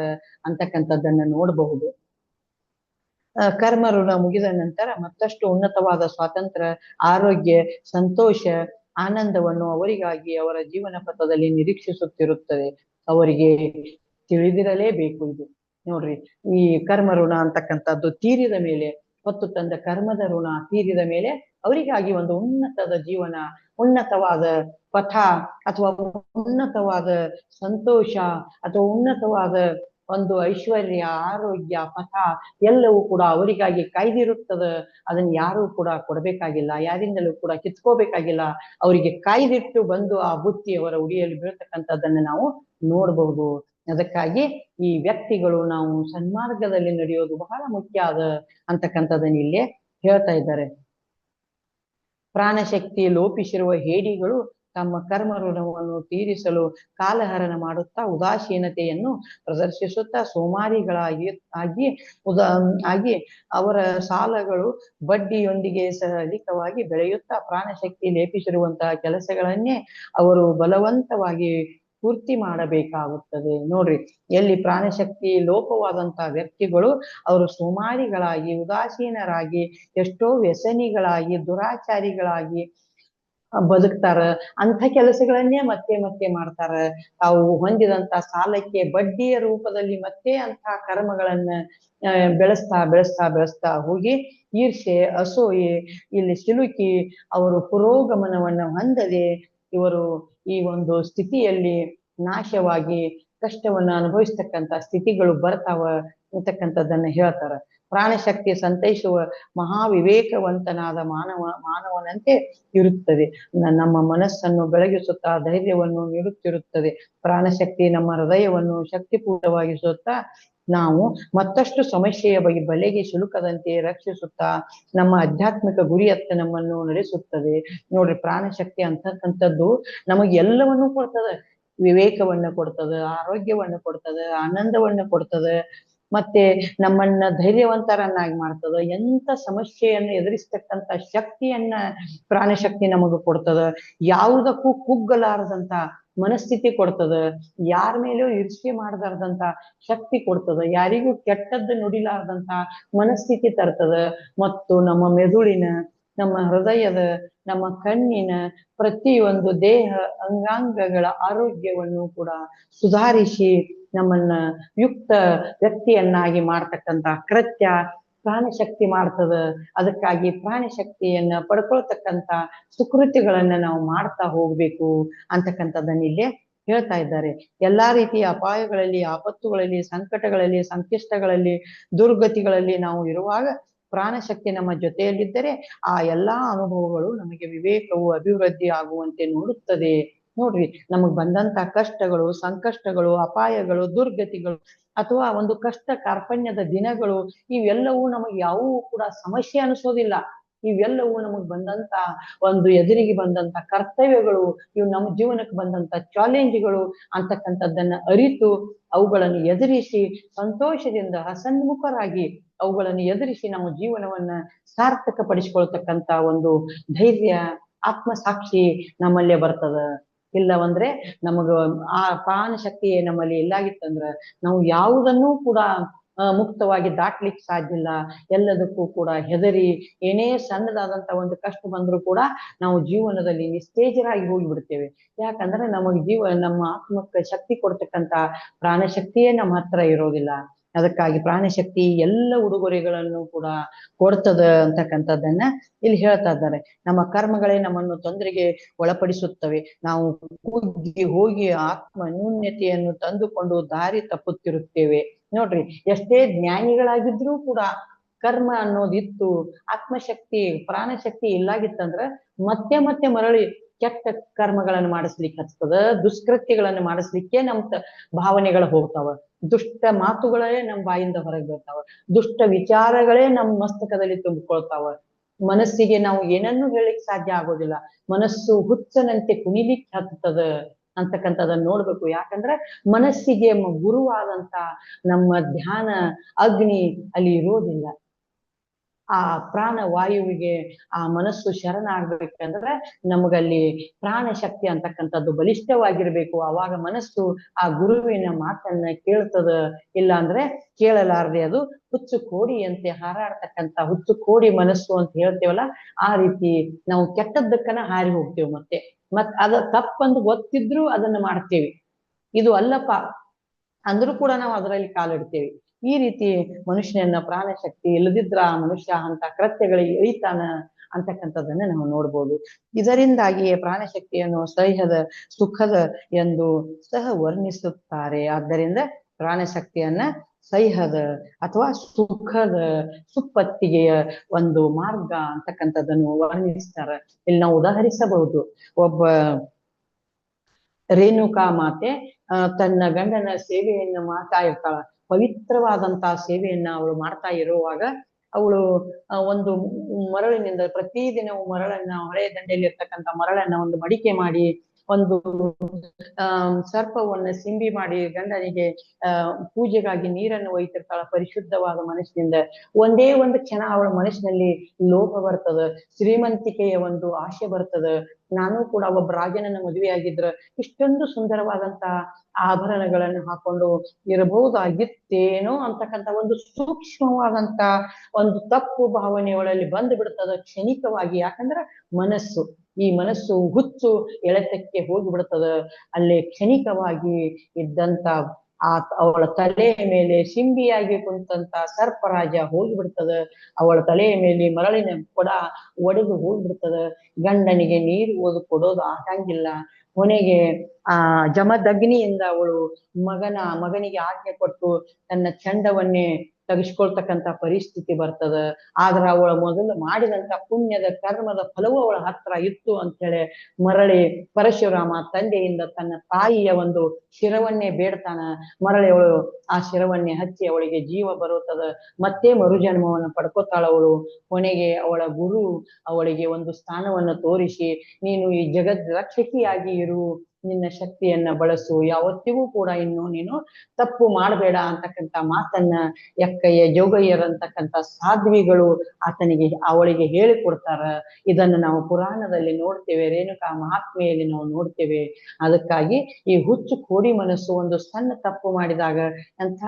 ಅಂತಕ್ಕಂಥದ್ದನ್ನ ನೋಡಬಹುದು. ಕರ್ಮ ಋಣ ಮುಗಿದ ನಂತರ ಮತ್ತಷ್ಟು ಉನ್ನತವಾದ ಸ್ವಾತಂತ್ರ್ಯ, ಆರೋಗ್ಯ, ಸಂತೋಷ, ಆನಂದವನ್ನು ಅವರಿಗಾಗಿ ಅವರ ಜೀವನ ಪಥದಲ್ಲಿ ನಿರೀಕ್ಷಿಸುತ್ತಿರುತ್ತದೆ. ಅವರಿಗೆ ತಿಳಿದಿರಲೇಬೇಕು ಇದು. ನೋಡ್ರಿ, ಈ ಕರ್ಮ ಋಣ ಅಂತಕ್ಕಂಥದ್ದು ತೀರಿದ ಮೇಲೆ ಹೊತ್ತು ತಂದ ಕರ್ಮದ ಋಣ ತೀರಿದ ಮೇಲೆ ಅವರಿಗಾಗಿ ಒಂದು ಉನ್ನತದ ಜೀವನ, ಉನ್ನತವಾದ ಪಥ ಅಥವಾ ಉನ್ನತವಾದ ಸಂತೋಷ ಅಥವಾ ಉನ್ನತವಾದ ಒಂದು ಐಶ್ವರ್ಯ, ಆರೋಗ್ಯ, ಪಥ ಎಲ್ಲವೂ ಕೂಡ ಅವರಿಗಾಗಿ ಕಾಯ್ದಿರುತ್ತದೆ. ಅದನ್ನ ಯಾರು ಕೂಡ ಕೊಡಬೇಕಾಗಿಲ್ಲ, ಯಾರಿಂದಲೂ ಕೂಡ ಕಿತ್ಕೋಬೇಕಾಗಿಲ್ಲ. ಅವರಿಗೆ ಕಾಯ್ದಿಟ್ಟು ಬಂದು ಆ ಬುತ್ತಿ ಅವರ ಉಡಿಯಲ್ಲಿ ಬೀಳ್ತಕ್ಕಂಥದ್ದನ್ನ ನಾವು ನೋಡಬಹುದು. ಅದಕ್ಕಾಗಿ ಈ ವ್ಯಕ್ತಿಗಳು ನಾವು ಸನ್ಮಾರ್ಗದಲ್ಲಿ ನಡೆಯೋದು ಬಹಳ ಮುಖ್ಯ ಅಂತಕ್ಕಂಥದ್ದನ್ನ ಇಲ್ಲೇ ಹೇಳ್ತಾ ಇದ್ದಾರೆ. ಪ್ರಾಣಶಕ್ತಿ ಲೋಪಿಸಿರುವ ಹೇಡಿಗಳು ತಮ್ಮ ಕರ್ಮ ಋಣವನ್ನು ತೀರಿಸಲು ಕಾಲಹರಣ ಮಾಡುತ್ತಾ ಉದಾಸೀನತೆಯನ್ನು ಪ್ರದರ್ಶಿಸುತ್ತಾ ಸೋಮಾರಿಗಳಾಗಿ ಅವರ ಸಾಲಗಳು ಬಡ್ಡಿಯೊಂದಿಗೆ ಸಹಧಿಕವಾಗಿ ಬೆಳೆಯುತ್ತಾ ಪ್ರಾಣಶಕ್ತಿ ಲೇಪಿಸಿರುವಂತಹ ಕೆಲಸಗಳನ್ನೇ ಅವರು ಬಲವಂತವಾಗಿ ಪೂರ್ತಿ ಮಾಡಬೇಕಾಗುತ್ತದೆ. ನೋಡ್ರಿ, ಎಲ್ಲಿ ಪ್ರಾಣಶಕ್ತಿ ಲೋಪವಾದಂತಹ ವ್ಯಕ್ತಿಗಳು ಅವರು ಸೋಮಾರಿಗಳಾಗಿ, ಉದಾಸೀನರಾಗಿ, ಎಷ್ಟೋ ವ್ಯಸನಿಗಳಾಗಿ, ದುರಾಚಾರಿಗಳಾಗಿ ಬದುಕ್ತಾರ. ಅಂಥ ಕೆಲಸಗಳನ್ನೇ ಮತ್ತೆ ಮತ್ತೆ ಮಾಡ್ತಾರ. ತಾವು ಹೊಂದಿದಂತ ಸಾಲಕ್ಕೆ ಬಡ್ಡಿಯ ರೂಪದಲ್ಲಿ ಮತ್ತೆ ಅಂತಹ ಕರ್ಮಗಳನ್ನ ಬೆಳೆಸ್ತಾ ಬೆಳೆಸ್ತಾ ಬೆಳೆಸ್ತಾ ಹೋಗಿ ಈರ್ಷೆ, ಅಸೂಯೆ ಇಲ್ಲಿ ಸಿಲುಕಿ ಅವರು ಪುರೋಗಮನವನ್ನ ಹೊಂದದೆ ಇವರು ಈ ಒಂದು ಸ್ಥಿತಿಯಲ್ಲಿ ನಾಶವಾಗಿ ಕಷ್ಟವನ್ನ ಅನುಭವಿಸ್ತಕ್ಕಂಥ ಸ್ಥಿತಿಗಳು ಬರ್ತಾವ ಅಂತಕ್ಕಂಥದ್ದನ್ನ ಹೇಳ್ತಾರ. ಪ್ರಾಣಶಕ್ತಿ ಸಂತೈಸುವ ಮಹಾವಿವೇಕವಂತನಾದ ಮಾನವನಂತೆ ಇರುತ್ತದೆ. ನಮ್ಮ ಮನಸ್ಸನ್ನು ಬೆಳಗಿಸುತ್ತಾ ಧೈರ್ಯವನ್ನು ನೀಡುತ್ತಿರುತ್ತದೆ. ಪ್ರಾಣಶಕ್ತಿ ನಮ್ಮ ಹೃದಯವನ್ನು ಶಕ್ತಿಪೂರ್ಣವಾಗಿಸುತ್ತಾ ನಾವು ಮತ್ತಷ್ಟು ಸಮಸ್ಯೆಯ ಬಲೆಗೆ ಸಿಲುಕದಂತೆ ರಕ್ಷಿಸುತ್ತಾ ನಮ್ಮ ಆಧ್ಯಾತ್ಮಿಕ ಗುರಿಯತ್ತ ನಮ್ಮನ್ನು ನಡೆಸುತ್ತದೆ. ನೋಡ್ರಿ, ಪ್ರಾಣಶಕ್ತಿ ಅಂತಕ್ಕಂಥದ್ದು ನಮಗೆ ಎಲ್ಲವನ್ನೂ ಕೊಡ್ತದೆ. ವಿವೇಕವನ್ನ ಕೊಡ್ತದೆ, ಆರೋಗ್ಯವನ್ನ ಕೊಡ್ತದೆ, ಆನಂದವನ್ನ ಕೊಡ್ತದೆ, ಮತ್ತೆ ನಮ್ಮನ್ನ ಧೈರ್ಯವಂತರನ್ನಾಗಿ ಮಾಡ್ತದ. ಎಂತ ಸಮಸ್ಯೆಯನ್ನು ಎದುರಿಸ್ತಕ್ಕಂಥ ಶಕ್ತಿಯನ್ನ ಪ್ರಾಣಶಕ್ತಿ ನಮಗ ಕೊಡ್ತದ. ಯಾವುದಕ್ಕೂ ಕುಗ್ಗಲಾರದಂತ ಮನಸ್ಥಿತಿ ಕೊಡ್ತದ. ಯಾರ ಮೇಲೂ ಈರ್ಷೆ ಮಾಡಲಾರದಂತ ಶಕ್ತಿ ಕೊಡ್ತದ. ಯಾರಿಗೂ ಕೆಟ್ಟದ್ದು ನುಡಿಲಾರದಂತ ಮನಸ್ಥಿತಿ ತರ್ತದ. ಮತ್ತು ನಮ್ಮ ಮೆದುಳಿನ, ನಮ್ಮ ಹೃದಯದ, ನಮ್ಮ ಕಣ್ಣಿನ ಪ್ರತಿಯೊಂದು ದೇಹ ಅಂಗಾಂಗಗಳ ಆರೋಗ್ಯವನ್ನು ಕೂಡ ಸುಧಾರಿಸಿ ನಮ್ಮನ್ನ ಯುಕ್ತ ವ್ಯಕ್ತಿಯನ್ನಾಗಿ ಮಾಡ್ತಕ್ಕಂಥ ಕೃತ್ಯ ಪ್ರಾಣಶಕ್ತಿ ಮಾಡ್ತದ. ಅದಕ್ಕಾಗಿ ಪ್ರಾಣಶಕ್ತಿಯನ್ನ ಪಡ್ಕೊಳ್ತಕ್ಕಂಥ ಸುಕೃತ್ಯಗಳನ್ನ ನಾವು ಮಾಡ್ತಾ ಹೋಗ್ಬೇಕು ಅಂತಕ್ಕಂಥದ್ದನ್ನ ಇಲ್ಲೇ ಹೇಳ್ತಾ ಇದ್ದಾರೆ. ಎಲ್ಲಾ ರೀತಿಯ ಅಪಾಯಗಳಲ್ಲಿ, ಆಪತ್ತುಗಳಲ್ಲಿ, ಸಂಕಟಗಳಲ್ಲಿ, ಸಂಕಷ್ಟಗಳಲ್ಲಿ, ದುರ್ಗತಿಗಳಲ್ಲಿ ನಾವು ಇರುವಾಗ ಪ್ರಾಣಶಕ್ತಿ ನಮ್ಮ ಜೊತೆಯಲ್ಲಿದ್ದರೆ ಆ ಎಲ್ಲಾ ಅನುಭವಗಳು ನಮಗೆ ವಿವೇಕವು ಅಭಿವೃದ್ಧಿ ಆಗುವಂತೆ ನೋಡುತ್ತದೆ. ನೋಡ್ರಿ, ನಮಗ್ ಬಂದಂತ ಕಷ್ಟಗಳು, ಸಂಕಷ್ಟಗಳು, ಅಪಾಯಗಳು, ದುರ್ಗತಿಗಳು ಅಥವಾ ಒಂದು ಕಷ್ಟ ಕಾರ್ಪಣ್ಯದ ದಿನಗಳು ಇವೆಲ್ಲವೂ ನಮಗೆ ಯಾವುವು ಕೂಡ ಸಮಸ್ಯೆ ಅನಿಸೋದಿಲ್ಲ. ಇವೆಲ್ಲವೂ ನಮಗ್ ಬಂದಂತ ಒಂದು ಎದುರಿಗೆ ಬಂದಂತ ಕರ್ತವ್ಯಗಳು, ಇವು ನಮ್ಮ ಜೀವನಕ್ಕೆ ಬಂದಂತ ಚಾಲೆಂಜ್ಗಳು ಅಂತಕ್ಕಂಥದ್ದನ್ನ ಅರಿತು ಅವುಗಳನ್ನು ಎದುರಿಸಿ ಸಂತೋಷದಿಂದ ಹಸನ್ಮುಖರಾಗಿ ಅವುಗಳನ್ನು ಎದುರಿಸಿ ನಾವು ಜೀವನವನ್ನ ಸಾರ್ಥಕ ಪಡಿಸ್ಕೊಳ್ತಕ್ಕಂತ ಒಂದು ಧೈರ್ಯ, ಆತ್ಮಸಾಕ್ಷಿ ನಮ್ಮಲ್ಲೇ ಬರ್ತದ. ಇಲ್ಲವಂದ್ರೆ ನಮಗ ಆ ಪ್ರಾಣಶಕ್ತಿ ನಮ್ಮಲ್ಲಿ ಇಲ್ಲಾಗಿತ್ತಂದ್ರ ನಾವು ಯಾವುದನ್ನೂ ಕೂಡ ಮುಕ್ತವಾಗಿ ದಾಟ್ಲಿಕ್ಕೆ ಸಾಧ್ಯ ಇಲ್ಲ. ಎಲ್ಲದಕ್ಕೂ ಕೂಡ ಹೆದರಿ ಏನೇ ಸಣ್ಣದಾದಂತ ಒಂದು ಕಷ್ಟ ಬಂದ್ರೂ ಕೂಡ ನಾವು ಜೀವನದಲ್ಲಿ ನಿಸ್ತೇಜರಾಗಿ ಹೋಗಿಬಿಡ್ತೇವೆ. ಯಾಕಂದ್ರೆ ನಮ್ಮ ಆತ್ಮಕ್ಕೆ ಶಕ್ತಿ ಕೊಡ್ತಕ್ಕಂತ ಪ್ರಾಣಶಕ್ತಿಯೇ ನಮ್ಮ ಹತ್ರ ಇರೋದಿಲ್ಲ. ಅದಕ್ಕಾಗಿ ಪ್ರಾಣಶಕ್ತಿ ಎಲ್ಲ ಉಡುಗೊರೆಗಳನ್ನು ಕೂಡ ಕೊಡ್ತದ ಅಂತಕ್ಕಂಥದ್ದನ್ನ ಇಲ್ಲಿ ಹೇಳ್ತಾ ಇದ್ದಾರೆ. ನಮ್ಮ ಕರ್ಮಗಳೇ ನಮ್ಮನ್ನು ತೊಂದರೆಗೆ ಒಳಪಡಿಸುತ್ತವೆ. ನಾವು ಹೋಗಿ ಆತ್ಮ ನ್ಯೂನ್ಯತೆಯನ್ನು ತಂದುಕೊಂಡು ದಾರಿ ತಪ್ಪುತ್ತಿರುತ್ತೇವೆ. ನೋಡ್ರಿ, ಎಷ್ಟೇ ಜ್ಞಾನಿಗಳಾಗಿದ್ರೂ ಕೂಡ ಕರ್ಮ ಅನ್ನೋದಿತ್ತು, ಆತ್ಮಶಕ್ತಿ ಪ್ರಾಣಶಕ್ತಿ ಇಲ್ಲಾಗಿತ್ತಂದ್ರ ಮತ್ತೆ ಮತ್ತೆ ಮರಳಿ ಕೆಟ್ಟ ಕರ್ಮಗಳನ್ನು ಮಾಡಿಸ್ಲಿಕ್ಕೆ ಹಚ್ತದ. ದುಷ್ಕೃತ್ಯಗಳನ್ನು ಮಾಡಿಸ್ಲಿಕ್ಕೆ ನಮ್ಮ ಭಾವನೆಗಳು ಹೋಗ್ತಾವ. ದುಷ್ಟ ಮಾತುಗಳೇ ನಮ್ಮ ಬಾಯಿಂದ ಹೊರಗೆ ಬರ್ತಾವ. ದುಷ್ಟ ವಿಚಾರಗಳೇ ನಮ್ಮ ಮಸ್ತಕದಲ್ಲಿ ತುಂಬಿಕೊಳ್ತಾವ. ಮನಸ್ಸಿಗೆ ನಾವು ಏನನ್ನೂ ಹೇಳಿಕ್ ಸಾಧ್ಯ ಆಗೋದಿಲ್ಲ. ಮನಸ್ಸು ಹುಚ್ಚನಂತೆ ಕುಣಿಲಿಕ್ಕೆ ಹತ್ತದ ಅಂತಕ್ಕಂಥದನ್ನ ನೋಡ್ಬೇಕು. ಯಾಕಂದ್ರೆ ಮನಸ್ಸಿಗೆ ಗುರುವಾದಂತ ನಮ್ಮ ಧ್ಯಾನ ಅಗ್ನಿ ಅಲ್ಲಿ ಇರೋದಿಲ್ಲ. ಆ ಪ್ರಾಣ ವಾಯುವಿಗೆ ಆ ಮನಸ್ಸು ಶರಣಾಗ್ಬೇಕಂದ್ರೆ ನಮಗಲ್ಲಿ ಪ್ರಾಣ ಶಕ್ತಿ ಅಂತಕ್ಕಂಥದ್ದು ಬಲಿಷ್ಠವಾಗಿರ್ಬೇಕು. ಅವಾಗ ಮನಸ್ಸು ಆ ಗುರುವಿನ ಮಾತನ್ನ ಕೇಳ್ತದ. ಇಲ್ಲ ಅಂದ್ರೆ ಕೇಳಲಾರದೆ ಅದು ಹುಚ್ಚು ಕೋಡಿಯಂತೆ ಹಾರಾಡ್ತಕ್ಕಂಥ ಹುಚ್ಚು ಕೋಡಿ ಮನಸ್ಸು ಅಂತ ಹೇಳ್ತೇವಲ್ಲ, ಆ ರೀತಿ ನಾವು ಕೆಟ್ಟದ್ದಕ್ಕನ ಹಾರಿ ಹೋಗ್ತೇವೆ. ಮತ್ ಅದ ತಪ್ಪಂದು ಗೊತ್ತಿದ್ರು ಅದನ್ನ ಮಾಡ್ತೇವಿ. ಇದು ಅಲ್ಲಪ್ಪ ಅಂದ್ರೂ ಕೂಡ ನಾವು ಅದರಲ್ಲಿ ಕಾಲಿಡ್ತೇವೆ. ಈ ರೀತಿ ಮನುಷ್ಯನ ಪ್ರಾಣಶಕ್ತಿ ಇಲ್ಲದಿದ್ರ ಆ ಮನುಷ್ಯ ಅಂತ ಕೃತ್ಯಗಳಿಗೆ ಇಳಿತಾನ ಅಂತಕ್ಕಂಥದ್ದನ್ನ ನಾವು ನೋಡ್ಬೋದು. ಇದರಿಂದಾಗಿಯೇ ಪ್ರಾಣಶಕ್ತಿಯನ್ನು ಸಹ್ಯದ ಸುಖದ ಎಂದು ಸಹ ವರ್ಣಿಸುತ್ತಾರೆ. ಆದ್ದರಿಂದ ಪ್ರಾಣಶಕ್ತಿಯನ್ನ ಸಹ್ಯದ ಅಥವಾ ಸುಖದ ಸುಪ್ಪತ್ತಿಗೆಯ ಒಂದು ಮಾರ್ಗ ಅಂತಕ್ಕಂಥದ್ದನ್ನು ವರ್ಣಿಸ್ತಾರೆ. ಇಲ್ಲಿ ನಾವು ಉದಾಹರಿಸಬಹುದು. ಒಬ್ಬ ರೇಣುಕಾ ಮಾತೆ ತನ್ನ ಗಂಡನ ಸೇವೆಯನ್ನು ಮಾಡ್ತಾ ಇರ್ತಾಳ. ಪವಿತ್ರವಾದಂತಹ ಸೇವೆಯನ್ನ ಅವಳು ಮಾಡ್ತಾ ಇರುವಾಗ ಅವಳು ಒಂದು ಮರಳಿನಿಂದ ಪ್ರತಿದಿನವೂ ಮರಳನ್ನ, ಹೊಳೆಯ ದಂಡೆಯಲ್ಲಿ ಇರ್ತಕ್ಕಂಥ ಮರಳನ್ನ ಒಂದು ಮಡಿಕೆ ಮಾಡಿ ಒಂದು ಸರ್ಪವನ್ನ ಸಿಂಬಿ ಮಾಡಿ ಗಂಡನಿಗೆ ಪೂಜೆಗಾಗಿ ನೀರನ್ನು ಒಯ್ತಿರ್ತಾಳ ಪರಿಶುದ್ಧವಾದ ಮನಸ್ಸಿನಿಂದ. ಒಂದೇ ಒಂದು ಕ್ಷಣ ಅವಳ ಮನಸ್ಸಿನಲ್ಲಿ ಲೋಭ ಬರ್ತದ, ಶ್ರೀಮಂತಿಕೆಯ ಒಂದು ಆಶೆ ಬರ್ತದ. ನಾನು ಕೂಡ ಒಬ್ಬ ರಾಜನನ್ನ ಮದುವೆಯಾಗಿದ್ರ ಇಷ್ಟೊಂದು ಸುಂದರವಾದಂತಹ ಆಭರಣಗಳನ್ನು ಹಾಕೊಂಡು ಇರಬಹುದಾಗಿತ್ತೇನೋ ಅಂತಕ್ಕಂಥ ಒಂದು ಸೂಕ್ಷ್ಮವಾದಂತ ಒಂದು ತಪ್ಪು ಭಾವನೆಯೊಳಲ್ಲಿ ಬಂದು ಬಿಡ್ತದ ಕ್ಷಣಿಕವಾಗಿ. ಯಾಕಂದ್ರೆ ಈ ಮನಸ್ಸು ಹುಚ್ಚು ಎಳೆತಕ್ಕೆ ಹೋಗಿ ಬಿಡ್ತದ. ಅಲ್ಲೇ ಕ್ಷಣಿಕವಾಗಿ ಇದ್ದಂತ ಅವಳ ತಲೆಯ ಮೇಲೆ ಸಿಂಬಿಯಾಗಿ ಕುಂತಂತ ಸರ್ಪರಾಜ ಹೋಗಿಬಿಡ್ತದ. ಅವಳ ತಲೆಯ ಮೇಲೆ ಮರಳಿನ ಕೊಡ ಒಡೆದು ಹೋಗ್ಬಿಡ್ತದ. ಗಂಡನಿಗೆ ನೀರು ಕೊಡೋದು ಆಗಂಗಿಲ್ಲ. ಕೊನೆಗೆ ಜಮದಗ್ನಿಯಿಂದ ಅವಳು ಮಗನಿಗೆ ಆಜ್ಞೆ ಕೊಟ್ಟು ತನ್ನ ಚಂಡವನ್ನೇ ತೆಗೆಸ್ಕೊಳ್ತಕ್ಕಂಥ ಪರಿಸ್ಥಿತಿ ಬರ್ತದ. ಆದ್ರ ಅವಳ ಮೊದಲು ಮಾಡಿದಂತ ಪುಣ್ಯದ ಕರ್ಮದ ಫಲವು ಅವಳ ಹತ್ರ ಇತ್ತು ಅಂತ ಹೇಳಿ ಮರಳಿ ಪರಶುರಾಮ ತಂದೆಯಿಂದ ತನ್ನ ತಾಯಿಯ ಒಂದು ಶಿರವನ್ನೇ ಬೇಡ್ತಾನ. ಮರಳಿ ಅವಳು ಆ ಶಿರವನ್ನೇ ಹಚ್ಚಿ ಅವಳಿಗೆ ಜೀವ ಬರುತ್ತದೆ. ಮತ್ತೆ ಮರುಜನ್ಮವನ್ನು ಪಡ್ಕೋತಾಳವಳು. ಕೊನೆಗೆ ಅವಳ ಗುರು ಅವಳಿಗೆ ಒಂದು ಸ್ಥಾನವನ್ನು ತೋರಿಸಿ, ನೀನು ಈ ಜಗದ್ ರಕ್ಷಕಿಯಾಗಿ ಇರು, ನಿನ್ನ ಶಕ್ತಿಯನ್ನ ಬಳಸು, ಯಾವತ್ತಿಗೂ ಕೂಡ ಇನ್ನು ನೀನು ತಪ್ಪು ಮಾಡಬೇಡ ಅಂತಕ್ಕಂಥ ಮಾತನ್ನ ಎಕ್ಕಯ್ಯ ಜೋಗಯ್ಯರಂತಕ್ಕಂಥ ಸಾಧ್ವಿಗಳು ಅವಳಿಗೆ ಹೇಳಿಕೊಡ್ತಾರ. ಇದನ್ನು ನಾವು ಪುರಾಣದಲ್ಲಿ ನೋಡ್ತೇವೆ, ರೇಣುಕಾ ಮಹಾತ್ಮೆಯಲ್ಲಿ ನಾವು ನೋಡ್ತೇವೆ. ಅದಕ್ಕಾಗಿ ಈ ಹುಚ್ಚು ಕೋಡಿ ಮನಸ್ಸು ಒಂದು ಸಣ್ಣ ತಪ್ಪು ಮಾಡಿದಾಗ ಎಂಥ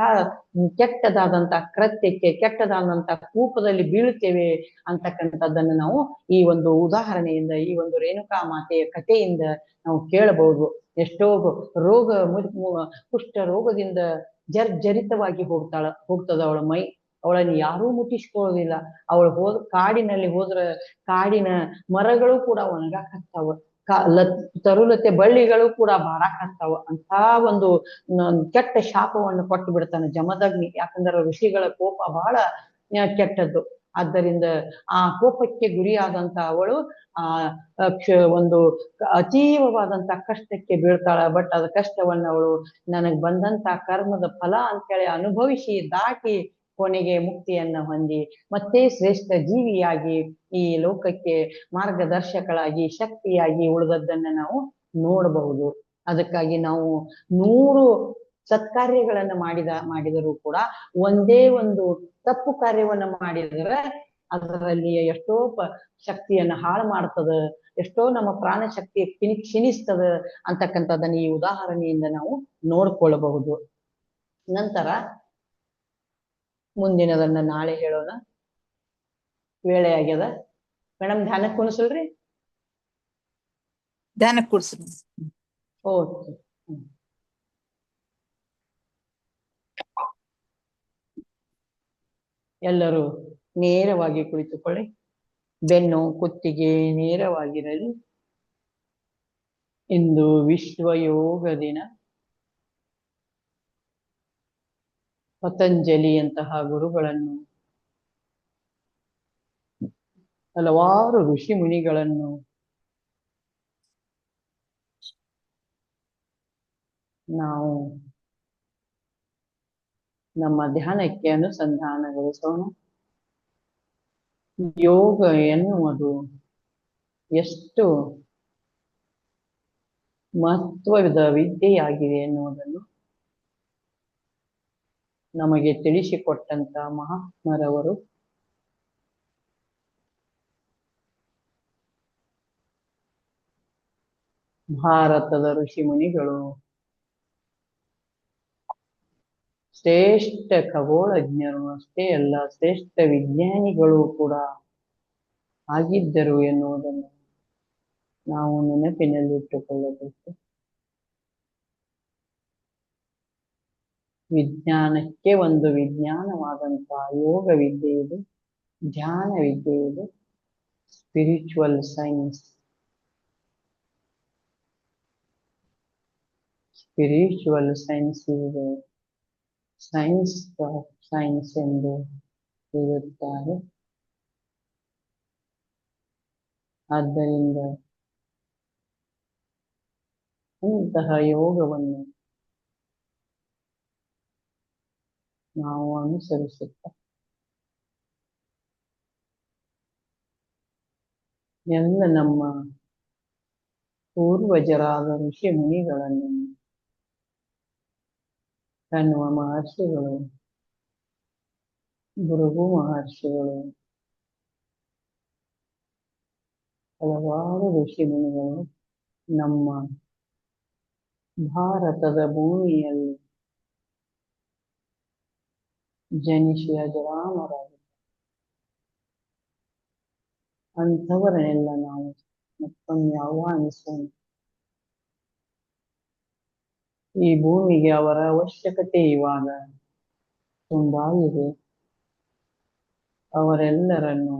ಕೆಟ್ಟದಾದಂತಹ ಕೃತ್ಯಕ್ಕೆ, ಕೆಟ್ಟದಾದಂತಹ ಕೂಪದಲ್ಲಿ ಬೀಳುತ್ತೇವೆ ಅಂತಕ್ಕಂಥದ್ದನ್ನು ನಾವು ಈ ಒಂದು ಉದಾಹರಣೆಯಿಂದ, ಈ ಒಂದು ರೇಣುಕಾ ಮಾತೆಯ ಕಥೆಯಿಂದ ನಾವು ಕೇಳಬಹುದು. ಎಷ್ಟೋ ಕುಷ್ಠ ರೋಗದಿಂದ ಜರ್ಜರಿತವಾಗಿ ಹೋಗ್ತದ ಅವಳ ಮೈ. ಅವಳನ್ನು ಯಾರೂ ಮುಟ್ಟಿಸ್ಕೊಳ್ಳೋದಿಲ್ಲ. ಅವಳು ಕಾಡಿನಲ್ಲಿ ಹೋದ್ರೆ ಕಾಡಿನ ಮರಗಳು ಕೂಡ ಒಣಗಾಕತ್ತಾವ, ತರುಲತೆ ಬಳ್ಳಿಗಳು ಕೂಡ ಬಾರಾಕತ್ತಾವ. ಅಂತ ಒಂದು ಕೆಟ್ಟ ಶಾಪವನ್ನು ಕೊಟ್ಟು ಬಿಡ್ತಾನೆ ಜಮದಗ್ನಿ. ಯಾಕಂದ್ರೆ ಋಷಿಗಳ ಕೋಪ ಬಹಳ ಕೆಟ್ಟದ್ದು. ಆದ್ದರಿಂದ ಆ ಕೋಪಕ್ಕೆ ಗುರಿಯಾದಂತ ಅವಳು ಒಂದು ಅತೀವವಾದಂತ ಕಷ್ಟಕ್ಕೆ ಬೀಳ್ತಾಳ. ಬಟ್ ಅದ ಕಷ್ಟವನ್ನು ಅವಳು ನನಗ್ ಬಂದಂತ ಕರ್ಮದ ಫಲ ಅಂತೇಳಿ ಅನುಭವಿಸಿ ದಾಟಿ ಕೊನೆಗೆ ಮುಕ್ತಿಯನ್ನ ಹೊಂದಿ ಮತ್ತೆ ಶ್ರೇಷ್ಠ ಜೀವಿಯಾಗಿ ಈ ಲೋಕಕ್ಕೆ ಮಾರ್ಗದರ್ಶಕಳಾಗಿ ಶಕ್ತಿಯಾಗಿ ಉಳಿದದ್ದನ್ನ ನಾವು ನೋಡಬಹುದು. ಅದಕ್ಕಾಗಿ ನಾವು 100 ಸತ್ಕಾರ್ಯಗಳನ್ನ ಮಾಡಿದರೂ ಕೂಡ ಒಂದೇ ಒಂದು ತಪ್ಪು ಕಾರ್ಯವನ್ನ ಮಾಡಿದ್ರೆ ಅದರಲ್ಲಿ ಎಷ್ಟೋ ಶಕ್ತಿಯನ್ನ ಹಾಳು ಮಾಡ್ತದ, ಎಷ್ಟೋ ನಮ್ಮ ಪ್ರಾಣ ಶಕ್ತಿ ಕ್ಷೀಣಿಸ್ತದ ಅಂತಕ್ಕಂಥದ್ದನ್ನ ಈ ಉದಾಹರಣೆಯಿಂದ ನಾವು ನೋಡ್ಕೊಳ್ಳಬಹುದು. ನಂತರ ಮುಂದಿನದನ್ನ ನಾಳೆ ಹೇಳೋಣ. ವೇಳೆ ಆಗ್ಯದ ಮೇಡಮ್. ಧ್ಯಾನಕ್ಕೆ ಕುಣಿಸಲ್ರಿ? ಧ್ಯಾನಕ್ಕೆ ಕೂಡ್ಸ್ರಿ. ಓಕೆ. ಎಲ್ಲರೂ ನೇರವಾಗಿ ಕುಳಿತುಕೊಳ್ಳಿ. ಬೆನ್ನು ಕುತ್ತಿಗೆ ನೇರವಾಗಿರಲಿ. ಇಂದು ವಿಶ್ವ ಯೋಗ ದಿನ. ಪತಂಜಲಿಯಂತಹ ಗುರುಗಳನ್ನು, ಹಲವಾರು ಋಷಿ ಮುನಿಗಳನ್ನು ನಾವು ನಮ್ಮ ಧ್ಯಾನಕ್ಕೆ ಅನುಸಂಧಾನಗೊಳಿಸೋಣ. ಯೋಗ ಎನ್ನುವುದು ಎಷ್ಟು ಮಹತ್ವದ ವಿದ್ಯೆಯಾಗಿದೆ ಎನ್ನುವುದನ್ನು ನಮಗೆ ತಿಳಿಸಿಕೊಟ್ಟಂತ ಮಹಾತ್ಮರವರು ಭಾರತದ ಋಷಿ ಮುನಿಗಳು, ಶ್ರೇಷ್ಠ ಖಗೋಳಜ್ಞರು ಅಷ್ಟೇ ಅಲ್ಲ, ಶ್ರೇಷ್ಠ ವಿಜ್ಞಾನಿಗಳು ಕೂಡ ಆಗಿದ್ದರು ಎನ್ನುವುದನ್ನು ನಾವು ನೆನಪಿನಲ್ಲಿಟ್ಟುಕೊಳ್ಳಬೇಕು. ವಿಜ್ಞಾನಕ್ಕೆ ಒಂದು ವಿಜ್ಞಾನವಾದಂತಹ ಯೋಗ ವಿದ್ಯೆ ಇದೆ, ಧ್ಯಾನ ವಿದ್ಯೆ ಇದೆ, ಸ್ಪಿರಿಚುವಲ್ ಸೈನ್ಸ್. ಸ್ಪಿರಿಚುವಲ್ ಸೈನ್ಸ್ ಇದೆ, ಸೈನ್ಸ್ ಆಫ್ ಸೈನ್ಸ್ ಎಂದು ಹೇಳುತ್ತಾರೆ. ಆದ್ದರಿಂದ ಇಂತಹ ಯೋಗವನ್ನು ನಾವು ಅನುಸರಿಸುತ್ತಾ ಎಲ್ಲ ನಮ್ಮ ಪೂರ್ವಜರಾದ ಋಷಿ ಮುನಿಗಳನ್ನು, ಕಣ್ವ ಮಹರ್ಷಿಗಳು, ಭೃಗು ಮಹರ್ಷಿಗಳು, ಹಲವಾರು ಋಷಿ ಮುನಿಗಳು ನಮ್ಮ ಭಾರತದ ಭೂಮಿಯಲ್ಲಿ ಜನಿಸಿ ಅಜರಾಮರಾಗಿದ್ದಾರೆ. ಅಂಥವರನ್ನೆಲ್ಲ ನಾವು ಮತ್ತೊಮ್ಮೆ ಆಹ್ವಾನಿಸೋಣ. ಈ ಭೂಮಿಗೆ ಅವರ ಅವಶ್ಯಕತೆ ಇವಾಗ ತುಂಬಾ ಇದೆ. ಅವರೆಲ್ಲರನ್ನು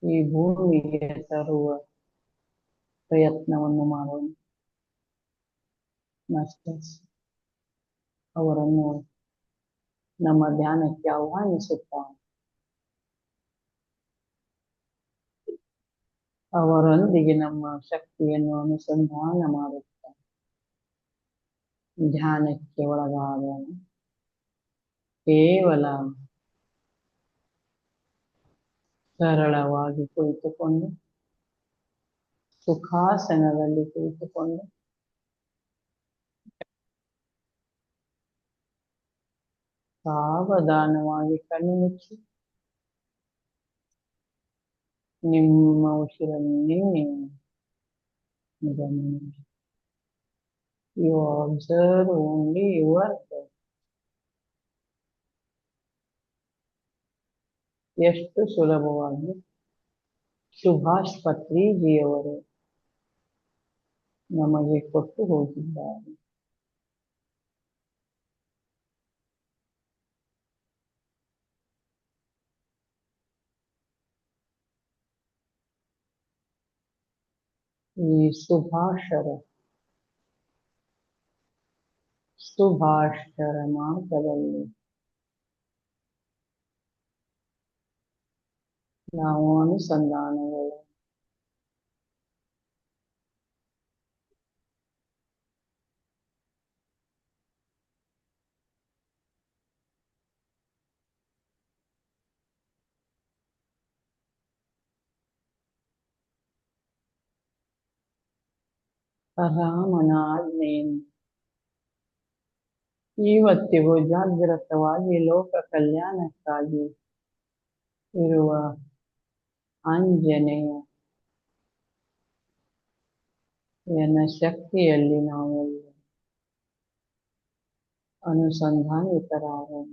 ಈ ಭೂಮಿಗೆ ತರುವ ಪ್ರಯತ್ನವನ್ನು ಮಾಡೋಣ. ಮಾಸ್ಟರ್ಸ್ ಅವರನ್ನು ನಮ್ಮ ಧ್ಯಾನಕ್ಕೆ ಆಹ್ವಾನಿಸುತ್ತಾ ಅವರೊಂದಿಗೆ ನಮ್ಮ ಶಕ್ತಿಯನ್ನು ಅನುಸಂಧಾನ ಮಾಡುತ್ತಾ ಧ್ಯಾನಕ್ಕೆ ಒಳಗಾಗೋಣ. ಕೇವಲ ಸರಳವಾಗಿ ಕುಳಿತುಕೊಂಡು, ಸುಖಾಸನದಲ್ಲಿ ಕುಳಿತುಕೊಂಡು ಸಾವಧಾನವಾಗಿ ಕಣ್ಣು ಮುಚ್ಚಿ ನಿಮ್ಮ ಉಸಿರನ್ನೇ ಗಮನಿಸಿ. You observe only your breath. ಎಷ್ಟು ಸುಲಭವಾಗಿ ಸುಭಾಷ್ ಪತ್ರಿಜಿಯವರು ನಮಗೆ ಕೊಟ್ಟು ಹೋಗಿದ್ದಾರೆ. ಈ ಸುಭಾಷರ ಮಾರ್ಗದಲ್ಲಿ ನಾವು ಅನುಸಂಧಾನಗಳು ರಾಮನ ಆಜ್ಞೆಯನ್ನು ಇವತ್ತಿಗೂ ಜಾಗೃತವಾಗಿ ಲೋಕ ಕಲ್ಯಾಣಕ್ಕಾಗಿ ಇರುವ ಆಂಜನೇಯನ ಶಕ್ತಿಯಲ್ಲಿ ನಾವೆಲ್ಲ ಅನುಸಂಧಾನಿತರಾಗೋಣ.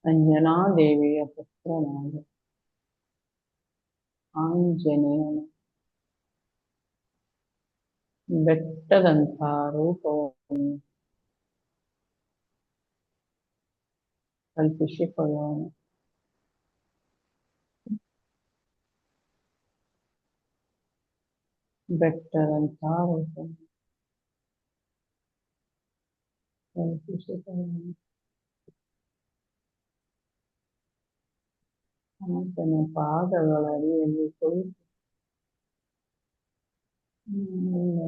ಅಂಜನಾದೇವಿಯ ಪುತ್ರನಾದ ಆಂಜನೇಯನ ಬೆಟ್ಟದಂಥ ರೂಪವನ್ನು ಕಲ್ಪಿಸಿಕೊಳ್ಳೋಣ. ಬೆಟ್ಟದಂಥ ರೂಪವನ್ನು ಕಲ್ಪಿಸಿಕೊಳ್ಳೋಣ. ಆತನ ಪಾದಗಳ ಅಡಿಯಲ್ಲಿ ಕುಳಿತು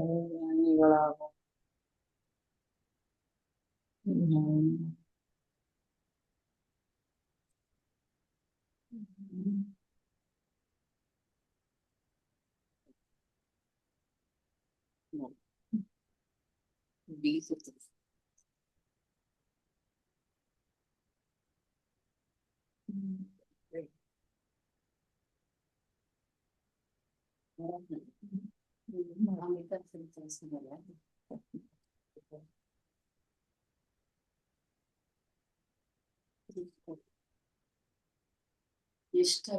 ಜ್ಞಾನಿಗಳಾಗುವ ಎಷ್ಟು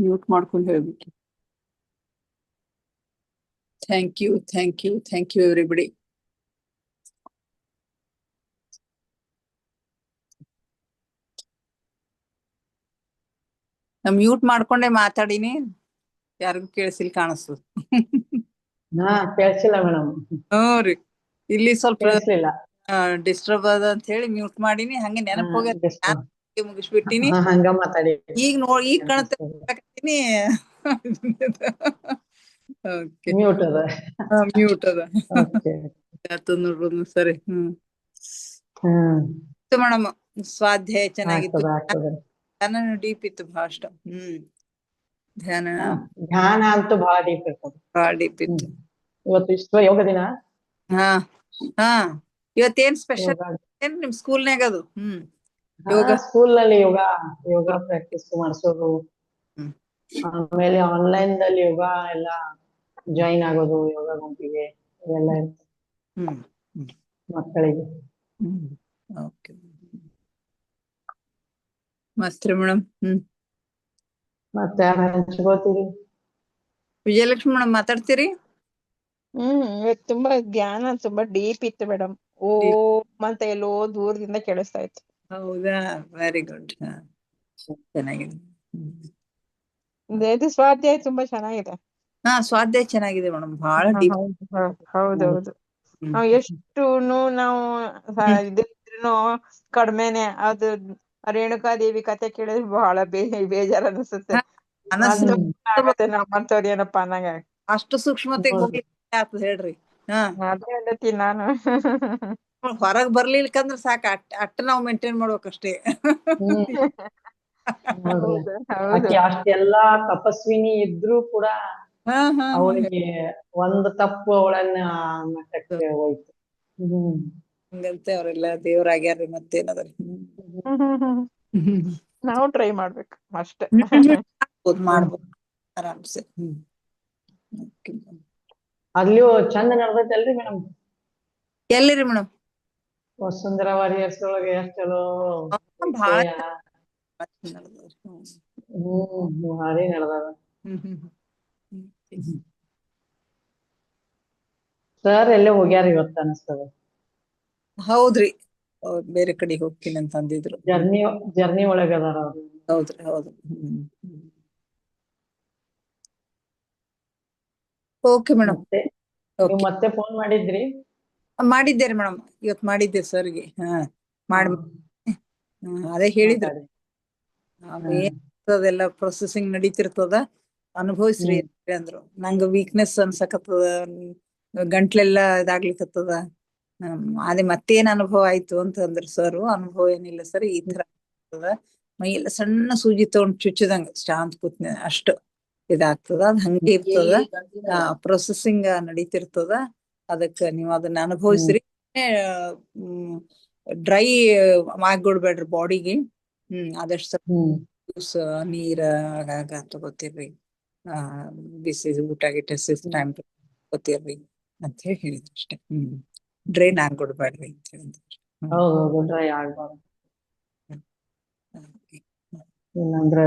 ಮ್ಯೂಟ್ ಮಾಡ್ಕೊಂಡು ಹೇಳ್ಬಿಟ್ಟು. Thank you everybody. ನಾ ಮ್ಯೂಟ್ ಮಾಡ್ಕೊಂಡೆ ಮಾತಾಡಿನಿ, ಯಾರಿಗೂ ಕೇಳಿಸಿಲ್ ಕಾಣಿಸ್ತದ. ಹಾ ಕೇಳಿಸಿಲ್ಲ ಮೇಡಮ್, ಹ್ಞೂ ರೀ, ಇಲ್ಲಿ ಸ್ವಲ್ಪ ಕೇಳಿಸ್ಲಿಲ್ಲ. ಡಿಸ್ಟರ್ಬ್ ಅದ ಅಂತ ಹೇಳಿ ಮ್ಯೂಟ್ ಮಾಡೀನಿ. ಹಂಗೆ ನೆನಪು ಹೋಗ್ಯ ಮುಗಿಸ್ಬಿಟ್ಟಿನಿ. ಹಂಗ ಮಾತಾಡಿ ಈಗ ಕಾಣತೀನಿ. ಓಕೆ, ಮ್ಯೂಟ್ ಅದ. ಮ್ಯೂಟ್ ಅದ. ಓಕೆ, ನೋಡ್ಬೋದು ಸರಿ. ಹ್ಮ್ ಮೇಡಮ್ ಸ್ವಾಧ್ಯಾಯ ಚೆನ್ನಾಗಿತ್ತು, ಆಗ್ತದ. ಧ್ಯಾನ ಡೀಪ್ ಇತ್ತು ಬಹಳಷ್ಟು. ಧ್ಯಾನ ಧ್ಯಾನ ಅಂತೂ ಬಹಳ ಡೀಪ್ ಇರ್ತದೆ. ಬಹಳ ಡೀಪ್ ಇತ್ತು. ಇವತ್ತು ವಿಶ್ವ ಯೋಗ ದಿನ. ಹಾ ಇವತ್ತೇನ್ ಸ್ಪೆಷಲ್ ಯೋಗ ಏನ್ ನಿಮ್ ಸ್ಕೂಲ್ನಾಗ ಅದು? ಯೋಗ ಸ್ಕೂಲ್ ನಲ್ಲಿ ಯೋಗ ಪ್ರಾಕ್ಟೀಸ್ ಮಾಡಿಸೋದು, ಆಮೇಲೆ ಆನ್ಲೈನ್ ದಲ್ಲಿ ಯೋಗ ಎಲ್ಲ ಜಾಯಿನ್ ಆಗೋದು, ಯೋಗ ಗುಂಪಿಗೆ ಇವೆಲ್ಲ ಇರ್ತದೆ ಮಕ್ಕಳಿಗೆ. ಓಕೆ, ಮಸ್ತ್ ಮೇಡಮ್. ಮತ್ತೆ ಯಾರು ಹಂಚ್ಕೋತೀರಿ? ವಿಜಯಲಕ್ಷ್ಮಿ ಮೇಡಮ್ ಮಾತಾಡ್ತೀರಿ? ಇವತ್ತು ತುಂಬಾ ಧ್ಯಾನ ತುಂಬಾ ಡೀಪ್ ಇತ್ತು ಮೇಡಮ್. ಓಂ ಅಂತ ಎಲ್ಲೋ ದೂರದಿಂದ ಕೇಳಿಸ್ತಾ ಇತ್ತು. ಹೌದಾ, ವೆರಿ ಗುಡ್. ಚೆನ್ನಾಗಿದೆ. ಇದು ಸ್ವಾಧ್ಯಾಯ ತುಂಬಾ ಚೆನ್ನಾಗಿದೆ. ಸ್ವಾಧ್ಯಾಯ ಚೆನ್ನಾಗಿದೆ ಮೇಡಮ್, ಬಹಳ ಡೀಪ್. ಹೌದೌದು. ನಾವು ಎಷ್ಟುನು ನಾವು ಇದಿದ್ರು ಕಡಿಮೆನೆ. ಅದು ರೇಣುಕಾದೇವಿ ಕತೆ ಕೇಳಿದ್ರೆ ಬಹಳ ಬೇಜಾರ್ ಅನಿಸುತ್ತೆ. ಆಗತ್ತೆ ನಮ್ಮಂತವ್ರು ಏನಪ್ಪಾ ಅನ್ನಂಗ. ಅಷ್ಟು ಸೂಕ್ಷ್ಮತೆಗೆ ಹೋಗ್ಲಿಕ್ಕೆ ಆಗ್ತದ ಹೇಳ್ರಿ. ಅದೇ ಹೇಳತ್ತೀನಿ ನಾನು. ಹೊರಗ್ ಬರ್ಲಿಲ್ಕಂದ್ರ ಸಾಕ, ಅಟ್ಟ ನಾವು ಮೇಂಟೈನ್ ಮಾಡ್ಬೇಕಷ್ಟೇ. ಅಷ್ಟೆಲ್ಲಾ ತಪಸ್ವಿನಿ ಇದ್ರೂ ಕೂಡ ಅವಳಿಗೆ ಒಂದು ತಪ್ಪು ಅವಳನ್ನ ಮಟ್ಟಕ್ಕೆ ಹೋಯ್ತು. ಹಂಗಂತೆ ಅವರೆಲ್ಲ ದೇವ್ರಾಗ್ಯಾರ್ರಿ, ಮತ್ತೇನದ್ರಿ. ನಾವು ಟ್ರೈ ಮಾಡ್ಬೇಕು ಅಷ್ಟೇ. ಮಾಡ್ಬೋದು ಆರಾಮ್ಸೆ. ಅಲ್ಲಿಯೂ ಚಂದ ನಡ್ದೈತಲ್ರಿ ಮೇಡಮ್? ಎಲ್ಲಿರಿ ಮೇಡಮ್? ವಸುಂಧರ ವಾರಿಯರ್ಸ್ ಒಳಗೆ ಎಷ್ಟು ಚಲೋ ಭಾಳ ಭಾರಿ ನಡ್ದಾವ. ಸರ್ ಎಲ್ಲೇ ಹೋಗ್ಯಾರ ಇವತ್ತ ಅನಿಸ್ತದ. ಹೌದ್ರಿ, ಬೇರೆ ಕಡೆಗೆ ಹೋಗ್ತೀನಿ ಅಂತ ಅಂದಿದ್ರು. ಜರ್ನಿ ಒಳಗ ಅದಾರ ಅವ್ರು. ಹೌದ್ರಿ, ಹೌದು. Okay madam. ಮತ್ತೆ ಫೋನ್ ಮಾಡಿದ್ರಿ? ಮಾಡಿದ್ದೇರಿ ಮೇಡಮ್, ಇವತ್ ಮಾಡಿದ್ದೆ ಸರ್ಗೆ. ಅದೇ ಹೇಳಿದ್ರು, ಅದೆಲ್ಲ ಪ್ರೊಸೆಸಿಂಗ್ ನಡೀತಿರ್ತದ, ಅನುಭವಿಸ್ರಿ ಅಂದ್ರು. ನಂಗ ವೀಕ್ನೆಸ್ ಅನ್ಸಕತ್ತದ, ಗಂಟ್ಲೆಲ್ಲ ಇದಾಗ್ಲಿಕ್ಕತ್ತದ. ಅದೇ ಮತ್ತೇನ್ ಅನುಭವ ಆಯ್ತು ಅಂತಂದ್ರ ಸರ್, ಅನುಭವ ಏನಿಲ್ಲ ಸರ್, ಈ ತರ ಮೈಯೆಲ್ಲ ಸಣ್ಣ ಸೂಜಿ ತಗೊಂಡ್ ಚುಚ್ಚದಂಗ ಶಾಂತ ಕೂತ್ನ ಅಷ್ಟು ಇದಾಗ್ತದ. ಅದ್ ಹಂಗೆ ಇರ್ತದ, ಪ್ರೊಸೆಸಿಂಗ್ ನಡೀತಿರ್ತದ. ಅದಕ್ಕ ನೀವ್ ಅದನ್ನ ಅನುಭವಿಸ್ರಿ. ಡ್ರೈ ಆಗ್ಬಿಡ್ಬೇಡ್ರಿ ಬಾಡಿಗೆ. ಆದಷ್ಟು ನೀರ ಆಗಾಗ ತಗೋತಿರ್ರಿ, ಬಿಸಿ ಊಟ ಗಿಟ ಟೈಮ್ ತಗೋತಿರ್ರಿ ಅಂತ ಹೇಳಿ ಹೇಳಿದ್ರು ಅಷ್ಟೇ. ಡ್ರೈನ್ ಆಗ್ಬಿಡ್ಬೇಡ್ರಿ ಅಂತ ಹೇಳಿದ್ರು. ಡ್ರೈ ಆಗ್ಬಾರ್ದು, ಇಲ್ಲಂದ್ರ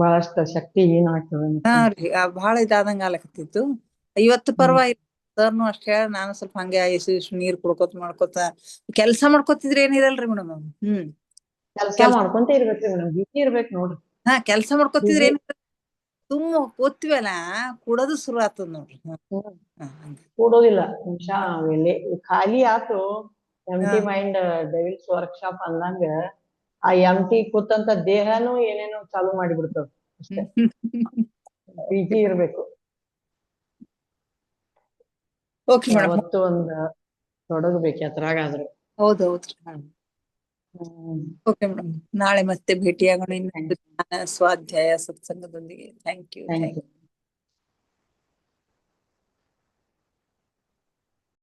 ಬಹಳಷ್ಟು ಶಕ್ತಿ ಏನಾಗ್ತದೆ. ಬಹಳ ಇದಾದಂಗ ಆಲಕತ್ತಿತ್ತು. ಇವತ್ತು ಪರವಾಗಿಲ್ಲ, ಸರ್ನು ಅಷ್ಟೇ. ನಾನು ಸ್ವಲ್ಪ ಹಂಗೆ ನೀರ್ ಕುಡ್ಕೋತ ಮಾಡ್ಕೋತ ಕೆಲ್ಸ ಮಾಡ್ಕೋತಿದ್ರೆ ಏನಿರಲ್ರಿ ಮೇಡಮ್. ಕೆಲ್ಸ ಮಾಡ್ಕೊಂತ ಇರ್ಬೇಕ್ರಿ ಮೇಡಮ್, ಬಿಸಿ ಇರ್ಬೇಕು ನೋಡ್ರಿ. ಕೆಲ್ಸ ಮಾಡ್ಕೋತಿದ್ರೆ ಏನ್ ತುಂಬ ಕೂತ್ವಲ್ಲ, ಕುಡೋದು ಶುರು ಆಗ್ತದ ನೋಡ್ರಿ. ಕೂಡೋದಿಲ್ಲ ನಿಮಿಷ, ಖಾಲಿ ಆತು. ಎಂಟಿ ಮೈಂಡ್ ಡೆವಿಲ್ಸ್ ವರ್ಕ್ಶಾಪ್ ಅಂದಂಗ ಆ ಎಂಟಿ ಕೂತಂತ ದೇಹನು ಏನೇನೋ ಚಾಲು ಮಾಡಿಬಿಡ್ತದ ಅಷ್ಟೇ. ಬಿಜಿ ಇರ್ಬೇಕು. ಯಾವತ್ತು ಒಂದ್ ತೊಡಗಬೇಕು ಅದ್ರಾಗಾದ್ರು. ಹೌದೌದ್ರಿ. ಓಕೆ ಮೇಡಮ್, ನಾಳೆ ಮತ್ತೆ ಭೇಟಿಯಾಗೋಣ ಸ್ವಾಧ್ಯಾಯ ಸತ್ಸಂಗದೊಂದಿಗೆ. Thank you.